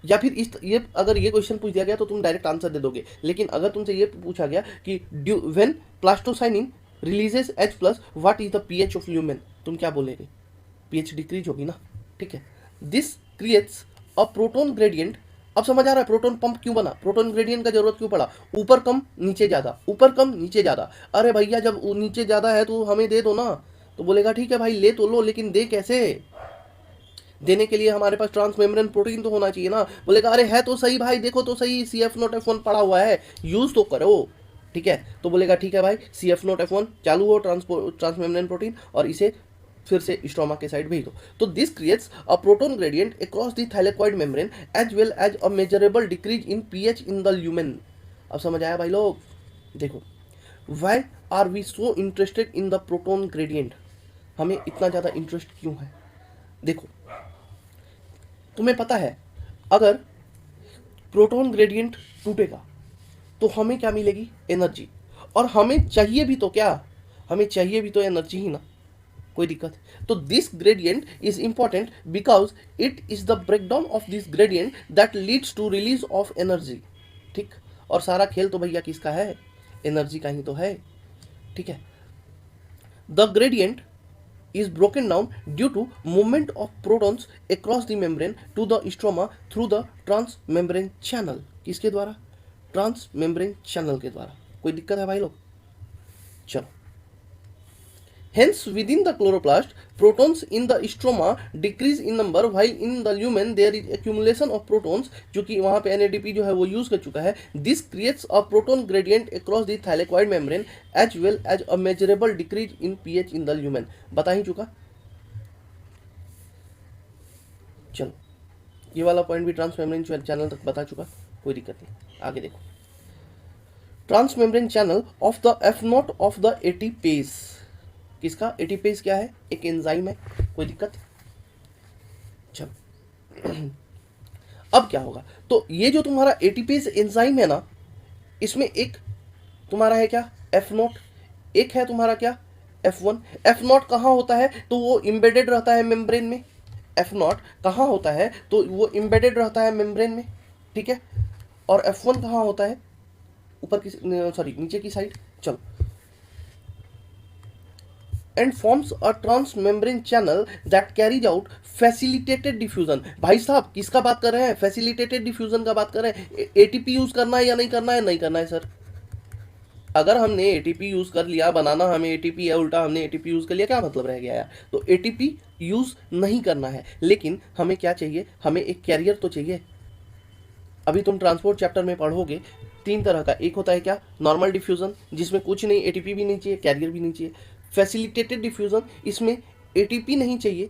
या फिर इस ये अगर ये क्वेश्चन पूछ दिया गया तो तुम डायरेक्ट आंसर दे दोगे। लेकिन अगर तुमसे ये पूछा गया कि when plastocyanin releases H+, what is the pH of lumen, तुम क्या बोलेगे? pH डिक्रीज होगी ना। ठीक है, this creates a proton gradient. अब समझ आ रहा है प्रोटोन पंप क्यों बना? प्रोटोन ग्रेडियंट का जरूरत क्यों पड़ा? ऊपर कम नीचे ज्यादा, ऊपर कम नीचे ज्यादा। अरे भैया जब नीचे ज्यादा है तो हमें दे दो ना। तो बोलेगा ठीक है भाई ले तो लो, लेकिन दे कैसे? देने के लिए हमारे पास ट्रांसमेम्ब्रेन प्रोटीन तो होना चाहिए ना। बोलेगा अरे है तो सही भाई, देखो तो सही, CF0F1 पड़ा हुआ है, यूज तो करो। ठीक है, तो बोलेगा ठीक है भाई CF0F1 चालू हो, ट्रांसमेम्ब्रेन प्रोटीन, और इसे फिर से स्ट्रोमा के साइड भेज दो। तो this creates a proton gradient across the thylakoid membrane as well as a measurable decrease in pH in the lumen. अब समझ आया भाई लोग? देखो, why are we so interested in the proton gradient? हमें इतना ज़्यादा इंटरेस्ट क्यों है? देखो, तुम्हें पता है अगर प्रोटॉन ग्रेडियंट टूटेगा तो हमें क्या मिलेगी? एनर्जी। और हमें चाहिए भी तो क्या? हमें चाहिए भी तो एनर्जी ही ना। कोई दिक्कत? तो this gradient is important because it is the breakdown of this gradient that leads to release of energy. ठीक, और सारा खेल तो भैया किसका है? एनर्जी का ही तो है। ठीक है, the gradient is broken down due to movement of protons across the membrane to the stroma through the transmembrane channel। किसके द्वारा? ट्रांसमेम्ब्रेन चैनल के द्वारा। कोई दिक्कत है भाई लोग? चलो, hence within the chloroplast protons in the stroma decrease in number while in the lumen there is accumulation of protons, जो कि वहां पे NADP जो है वो यूज कर चुका है। this creates a proton gradient across the thylakoid membrane as well as a measurable decrease in pH in the lumen। बता ही चुका। चलो, ये वाला पॉइंट भी ट्रांसमेम्ब्रेन चैनल तक बता चुका, कोई दिक्कत नहीं। आगे देखो, transmembrane channel of the F0 of the ATPase. किसका? एटीपेज क्या है? एक एंजाइम है। कोई दिक्कत? चलो, अब क्या होगा? तो ये जो तुम्हारा एटीपेज एंजाइम है ना, इसमें एक तुम्हारा है क्या? F0, एक है तुम्हारा क्या? F1। F0 कहाँ होता है? तो वो इम्बेडेड रहता है मेम्ब्रेन में। F0 कहाँ होता है? तो वो इम्बेडेड रहता है मेम्ब्रेन में। ठीक है, और F1 कहाँ होता है? ऊपर की, सॉरी नीचे की साइड। चलो, and forms a transmembrane channel that carries out facilitated diffusion। भाई साहब किसका बात कर रहे हैं? फैसिलिटेटेड डिफ्यूजन का बात कर रहे हैं। एटीपी यूज करना है या नहीं करना है? नहीं करना है सर। अगर हमने एटीपी यूज कर लिया, बनाना हमें एटीपी है, उल्टा हमने एटीपी यूज कर लिया, क्या मतलब रह गया यार? तो एटीपी यूज नहीं करना है, लेकिन हमें क्या चाहिए? हमें एक कैरियर तो चाहिए। अभी तुम ट्रांसपोर्ट चैप्टर में पढ़ोगे 3 तरह का, एक होता है क्या, नॉर्मल डिफ्यूजन, जिसमें कुछ नहीं, एटीपी भी नहीं चाहिए, कैरियर भी नहीं चाहिए। फैसिलिटेटेड डिफ्यूजन, इसमें एटीपी नहीं चाहिए,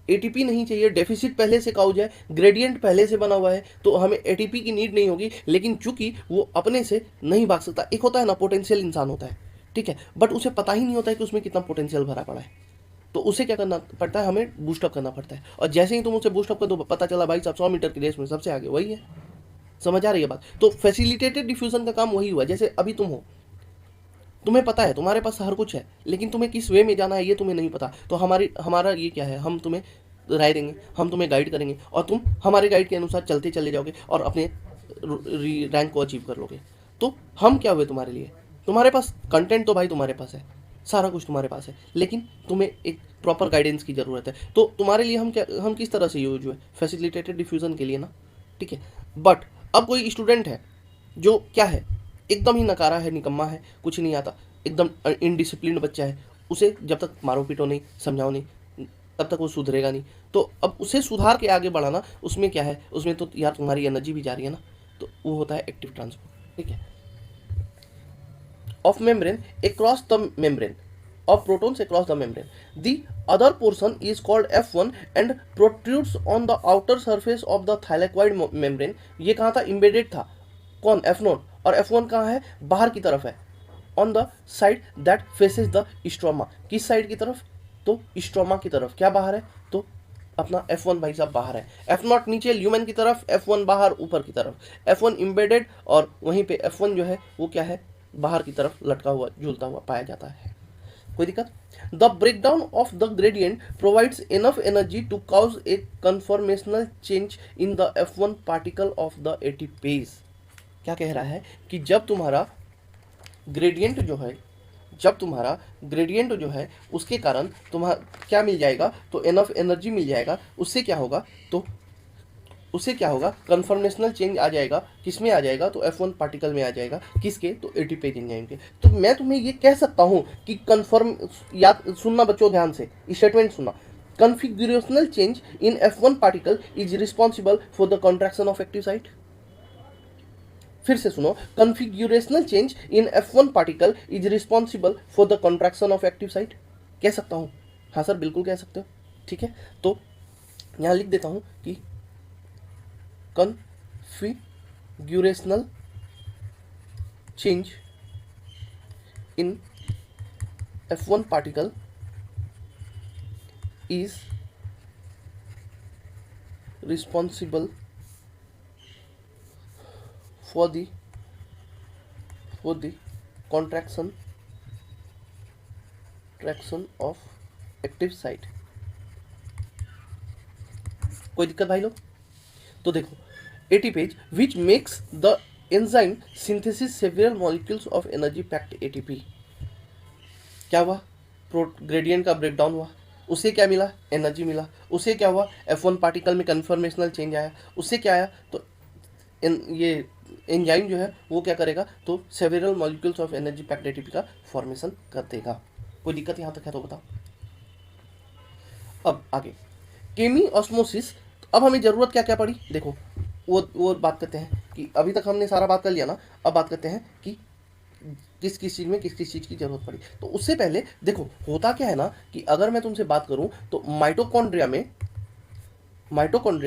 एटीपी नहीं चाहिए, डेफिसिट पहले से काउज है, ग्रेडियंट पहले से बना हुआ है, तो हमें एटीपी की नीड नहीं होगी, लेकिन चूंकि वो अपने से नहीं भाग सकता। एक होता है ना पोटेंशियल इंसान होता है, ठीक है, बट उसे पता ही नहीं होता है कि उसमें कितना पोटेंशियल भरा पड़ा है, तो उसे क्या करना पड़ता है, हमें बूस्टअप करना पड़ता है। और जैसे ही तुम उसे बूस्टअप कर दो, पता चला भाई साहब 100 मीटर की रेस में सबसे आगे वही है। समझ आ रही है बात? तो फैसिलिटेटेड डिफ्यूजन का काम वही हुआ। जैसे अभी तुम हो, तुम्हें पता है, तुम्हारे पास हर कुछ है, लेकिन तुम्हें किस वे में जाना है ये तुम्हें नहीं पता, तो हमारा ये क्या है, हम तुम्हें राय देंगे, हम तुम्हें गाइड करेंगे, और तुम हमारे गाइड के अनुसार चलते चले जाओगे और अपने रैंक को अचीव कर लोगे। तो हम क्या हुए तुम्हारे लिए? तुम्हारे पास कंटेंट तो भाई तुम्हारे पास है, सारा कुछ तुम्हारे पास है, लेकिन तुम्हें एक प्रॉपर गाइडेंस की ज़रूरत है। तो तुम्हारे लिए हम किस तरह से यूज हुए? फैसिलिटेटेड डिफ्यूज़न के लिए ना, ठीक है। बट अब कोई स्टूडेंट है जो क्या है, एकदम ही नकारा है, निकम्मा है, कुछ नहीं आता, एकदम इनडिसिप्लिन बच्चा है, उसे जब तक मारो पीटो नहीं, समझाओ नहीं, तब तक वो सुधरेगा नहीं। तो अब उसे सुधार के आगे बढ़ाना, उसमें क्या है, उसमें तो यार तुम्हारी एनर्जी भी जा रही है ना, तो वो होता है एक्टिव ट्रांसपोर्ट, ठीक है। Of membrane across the membrane, of protons across the membrane. The other portion is called F1 and protrudes on the outer surface of the thylakoid membrane. ये कहाँ था? embedded था। कौन? F0। और F1 कहाँ है? बाहर की तरफ है, on the side that faces the stroma। किस साइड की तरफ? तो स्ट्रोमा की तरफ। क्या बाहर है? तो अपना F1 भाई साहब बाहर है, F0 नीचे ल्यूमेन की तरफ, F1 बाहर ऊपर की तरफ। F1 embedded और वहीं पे F1 जो है वो क्या है, बाहर की तरफ लटका हुआ, झूलता हुआ पाया जाता है। कोई दिक्कत? The breakdown of the gradient provides enough energy to cause a conformational change in the F1 particle of the ATPase. क्या कह रहा है कि जब तुम्हारा ग्रेडियंट जो है उसके कारण तुम्हारा क्या मिल जाएगा, तो एनफ एनर्जी मिल जाएगा। उससे क्या होगा, कन्फर्मेशनल चेंज आ जाएगा। किस में आ जाएगा? तो F1 पार्टिकल में आ जाएगा। किसके? तो एटीपेज एंजाइम के। तो मैं तुम्हें ये कह सकता हूं कि कन्फर्म, याद सुनना बच्चों ध्यान से, स्टेटमेंट सुनना। Configurational change in F1 particle is responsible for the contraction of active site. फिर से सुनो, configurational change in F1 particle is responsible for the contraction of active site. कह सकता हूं? हाँ सर बिल्कुल कह सकते हो, ठीक है। तो यहां लिख देता हूं कि configurational change in F1 particle is responsible for the contraction of active site। कोई दिक्कत भाई लोग? तो देखो, ATPase which makes the enzyme synthesis several molecules of energy packed ATP. क्या हुआ? ग्रेडियंट का ब्रेकडाउन हुआ, उससे क्या मिला? एनर्जी मिला। उससे क्या हुआ? F1 पार्टिकल में कन्फर्मेशनल चेंज आया। उससे क्या आया? तो ये एंजाइम जो है वो क्या करेगा, तो several molecules of energy packed ATP का फॉर्मेशन कर देगा। कोई दिक्कत यहाँ तक है तो बताओ। अब आगे केमी ऑस्मोसिस। अब हमें जरूरत क्या क्या पड़ी, देखो वो बात करते हैं कि अभी तक हमने सारा बात कर लिया ना, अब बात करते हैं कि किस किस चीज़ में किस किस चीज़ की जरूरत पड़ी। तो उससे पहले देखो होता क्या है ना, कि अगर मैं तुमसे बात करूं तो माइटोकॉन्ड्रिया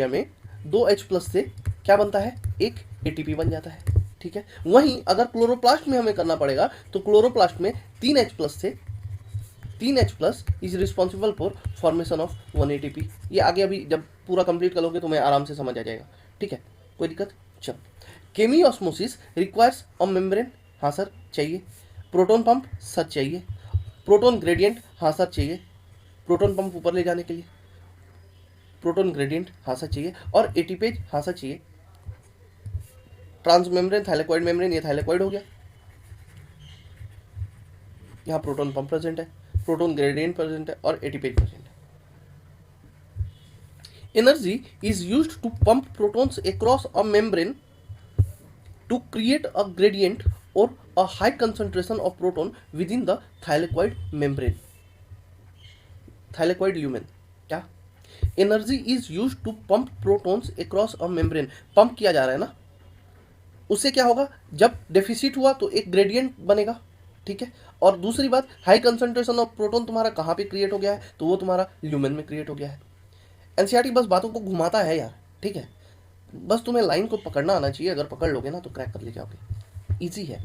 में 2H+ से क्या बनता है? एक एटीपी बन जाता है, ठीक है। वहीं अगर क्लोरोप्लास्ट में हमें करना पड़ेगा तो क्लोरोप्लास्ट में 3H+ is responsible for formation of 1 ATP। ये आगे अभी जब पूरा कंप्लीट करोगे तुम्हें आराम से समझ आ जाएगा, ठीक है। कोई दिक्कत? चल, केमी ऑस्मोसिस रिक्वायर्स अ मेम्ब्रेन। हाँ सर चाहिए। Proton pump? सर चाहिए। Proton gradient? हाँ सर चाहिए। प्रोटोन पंप ऊपर ले जाने के लिए प्रोटोन ग्रेडियंट? हाँ सर चाहिए। और एटीपेज? हाँ सर चाहिए। ट्रांसमेम्ब्रेन, थाइलेकोइड मेम्ब्रेन, ये थाइलेकोइड हो गया, यहाँ प्रोटोन पंप प्रेजेंट है, प्रोटोन ग्रेडियंट प्रेजेंट है और एटीपेज प्रेजेंट है। Energy is used to pump protons across a membrane to create a gradient और a high concentration of proton within the thylakoid membrane, thylakoid lumen. Energy is used to pump protons across a membrane. Pump किया जा रहा है ना, उससे क्या होगा, जब डेफिसिट हुआ तो एक ग्रेडियंट बनेगा, ठीक है। और दूसरी बात, हाई कंसंट्रेशन ऑफ प्रोटॉन तुम्हारा कहाँ पे क्रिएट हो गया है, तो वो तुम्हारा ल्यूमेन में क्रिएट हो गया है। एनसीईआरटी बस बातों को घुमाता है यार, ठीक है। बस तुम्हें लाइन को पकड़ना आना चाहिए, अगर पकड़ लोगे ना तो क्रैक कर ले जाओगे, इजी है।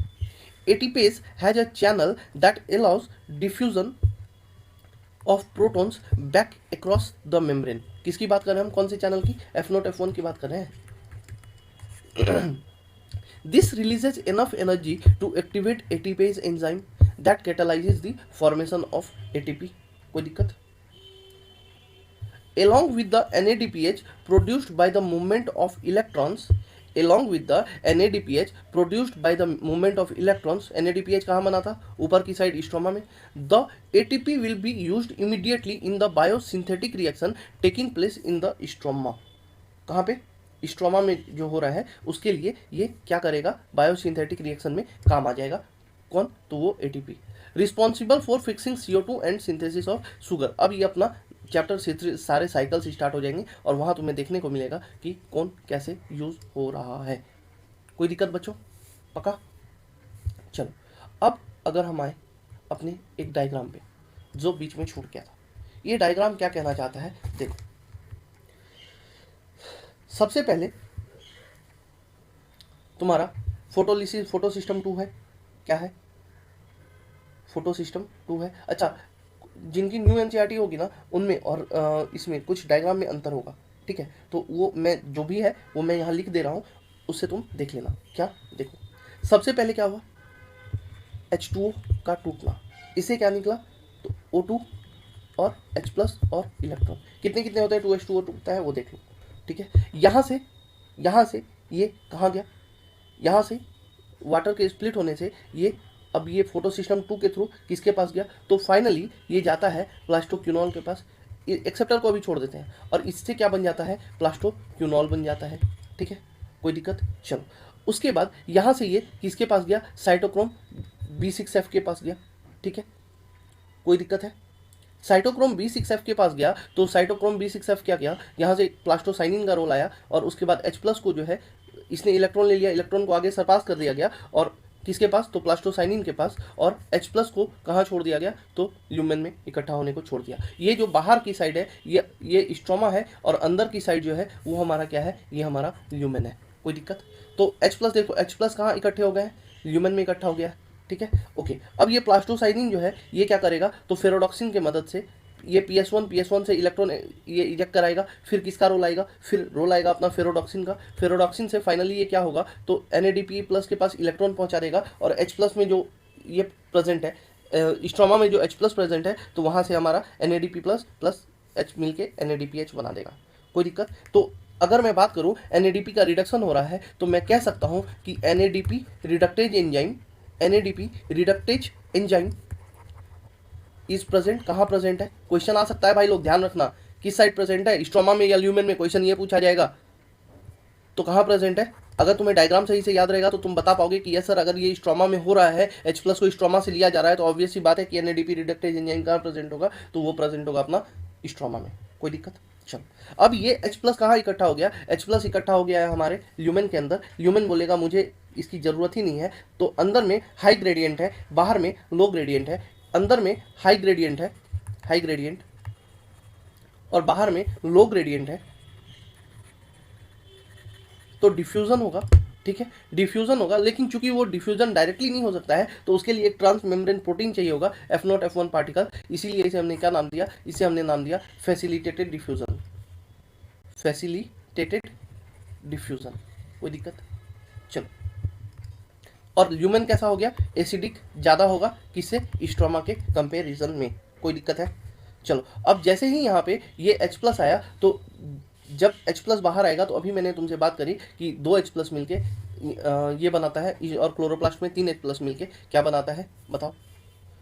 ATPase has a channel that allows diffusion of protons back across the membrane. किसकी बात कर रहे हैं हम, कौन से चैनल की, F0 F1 की बात कर रहे हैं। This releases enough energy to activate ATPase enzyme that catalyzes the formation of ATP. कोई दिक्कत। along with the NADPH produced by the movement of electrons, along with the NADPH produced by the movement of electrons, NADPH कहाँ बना था, ऊपर की side stroma में, the ATP will be used immediately in the biosynthetic reaction taking place in the stroma। कहाँ पे, stroma में जो हो रहा है उसके लिए ये क्या करेगा, बायोसिंथेटिक रिएक्शन में काम आ जाएगा। कौन, तो वो ATP, responsible for fixing CO2 and synthesis of sugar. अब ये अपना चैप्टर से सारे साइकिल्स स्टार्ट हो जाएंगे और वहाँ तुम्हें देखने को मिलेगा कि कौन कैसे यूज हो रहा है। कोई दिक्कत बच्चों, पक्का। चलो अब अगर हम आए अपने एक डायग्राम पे जो बीच में छूट गया था, ये डायग्राम क्या कहना चाहता है, देखो। सबसे पहले तुम्हारा फोटो सिस्टम 2 है, क्या है, फोटो सिस्टम 2 है। अच्छा, जिनकी न्यू एनसीईआरटी होगी ना उनमें और इसमें कुछ डायग्राम में अंतर होगा, ठीक है। तो वो मैं जो भी है वो मैं यहाँ लिख दे रहा हूँ, उससे तुम देख लेना। क्या, देखो सबसे पहले क्या हुआ, H2O का टूटना, इससे क्या निकला, तो O2 और H+ और इलेक्ट्रॉन कितने कितने होते हैं, 2H2O टूटता है, वो देख लो, ठीक है। यहाँ से ये कहाँ गया, यहाँ से वाटर के स्प्लिट होने से ये अब ये फोटो सिस्टम 2 के थ्रू किसके पास गया, तो फाइनली ये जाता है प्लास्टोक्यूनॉल के पास। एक्सेप्टर को अभी छोड़ देते हैं, और इससे क्या बन जाता है, प्लास्टोक्यूनॉल बन जाता है, ठीक है। कोई दिक्कत। चलो उसके बाद यहाँ से ये किसके पास गया, साइटोक्रोम B6F के पास गया, ठीक है। कोई दिक्कत है, साइटोक्रोम B6F के पास गया तो साइटोक्रोम B6F क्या किया, यहाँ से प्लास्टोसाइनिन का रोल आया, और उसके बाद H+ को जो है इसने इलेक्ट्रॉन ले लिया, इलेक्ट्रॉन को आगे सरपास कर दिया गया, और किसके पास, तो प्लास्टोसाइनिन के पास, और H+ को कहाँ छोड़ दिया गया, तो ल्यूमेन में इकट्ठा होने को छोड़ दिया। ये जो बाहर की साइड है ये स्ट्रोमा है, और अंदर की साइड जो है वो हमारा क्या है, ये हमारा ल्यूमेन है। कोई दिक्कत। तो H+ देखो, H+ कहाँ इकट्ठे हो गए हैं, ल्यूमेन में इकट्ठा हो गया, ठीक है। ओके, अब ये प्लास्टोसाइनिन जो है ये क्या करेगा, तो फेरोडॉक्सिन के मदद से ये PS1 से इलेक्ट्रॉन ये इजेक्ट कराएगा, फिर किसका रोल आएगा, फिर रोल आएगा अपना फेरोडॉक्सिन का, फेरोडॉक्सिन से फाइनली ये क्या होगा, तो NADPE+ के पास इलेक्ट्रॉन पहुंचा देगा, और H+ में जो ये प्रेजेंट है, स्ट्रोमा में जो H+ प्रेजेंट है, तो वहाँ से हमारा NADP+ प्लस H मिल के NADPH बना देगा। कोई दिक्कत। तो अगर मैं बात करूँ NADP का रिडक्शन हो रहा है, तो मैं कह सकता हूँ कि NADP reductase enzyme is present. कहाँ प्रेजेंट है, क्वेश्चन आ सकता है भाई लोग, ध्यान रखना, किस साइड प्रेजेंट है, स्ट्रोमा में या ल्यूमेन में, क्वेश्चन ये पूछा जाएगा। तो कहाँ प्रेजेंट है, अगर तुम्हें डायग्राम सही से याद रहेगा तो तुम बता पाओगे कि यस सर, अगर ये स्ट्रोमा में हो रहा है, H+ को स्ट्रोमा से लिया जा रहा है, तो ऑब्वियस सी बात है कि NADP रिडक्टेज एंजाइम कहाँ प्रेजेंट होगा, तो वो प्रेजेंट होगा अपना स्ट्रोमा में। कोई दिक्कत। चलो अब ये H+ कहाँ इकट्ठा हो गया, H+ इकट्ठा हो गया है हमारे ल्यूमेन के अंदर। ल्यूमेन बोलेगा मुझे इसकी ज़रूरत ही नहीं है, तो अंदर में हाई ग्रेडियंट है, बाहर में लो ग्रेडियंट है, अंदर में हाई ग्रेडियंट और बाहर में लो ग्रेडियंट है, तो डिफ्यूज़न होगा, ठीक है, डिफ्यूज़न होगा। लेकिन चूंकि वो डिफ्यूज़न डायरेक्टली नहीं हो सकता है, तो उसके लिए एक ट्रांस मेम्ब्रेन प्रोटीन चाहिए होगा, F0 F1 पार्टिकल, इसीलिए इसे हमने क्या नाम दिया, इसे हमने नाम दिया फैसिलिटेटेड डिफ्यूज़न। कोई दिक्कत। चलो, और ल्यूमेन कैसा हो गया, एसिडिक ज़्यादा होगा, किससे, स्ट्रोमा के कंपेरिजन में। कोई दिक्कत है। चलो अब जैसे ही यहाँ पे ये H+ आया, तो जब H+ बाहर आएगा, तो अभी मैंने तुमसे बात करी कि 2 H+ मिलके ये बनाता है, और क्लोरोप्लास्ट में 3 H+ मिलके क्या बनाता है, बताओ।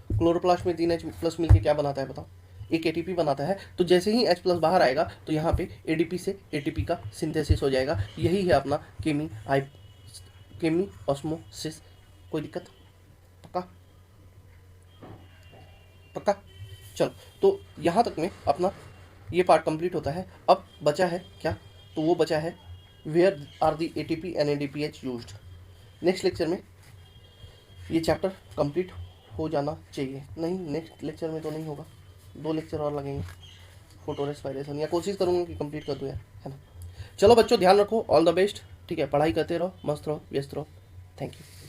क्लोरोप्लास्ट में 3 H+ मिलके क्या बनाता है, बताओ, एक ATP बनाता है। तो जैसे ही H+ बाहर आएगा, तो यहाँ पे ADP से ATP का सिंथेसिस हो जाएगा। यही है अपना केमी ऑस्मोसिस। कोई दिक्कत, पक्का। चलो, तो यहाँ तक में अपना ये पार्ट कंप्लीट होता है। अब बचा है क्या, तो वो बचा है where are the ATP NADPH used. Next lecture में ये चैप्टर कंप्लीट हो जाना चाहिए। नहीं, नेक्स्ट लेक्चर में तो नहीं होगा, 2 लेक्चर और लगेंगे फोटो रेस्पिरेशन, या कोशिश करूँगा कि कंप्लीट कर दूँ यार, है ना। चलो बच्चों ध्यान रखो, ऑल द बेस्ट। ठीक है, पढ़ाई करते रहो, मस्त रहो, व्यस्त रहो। Thank you.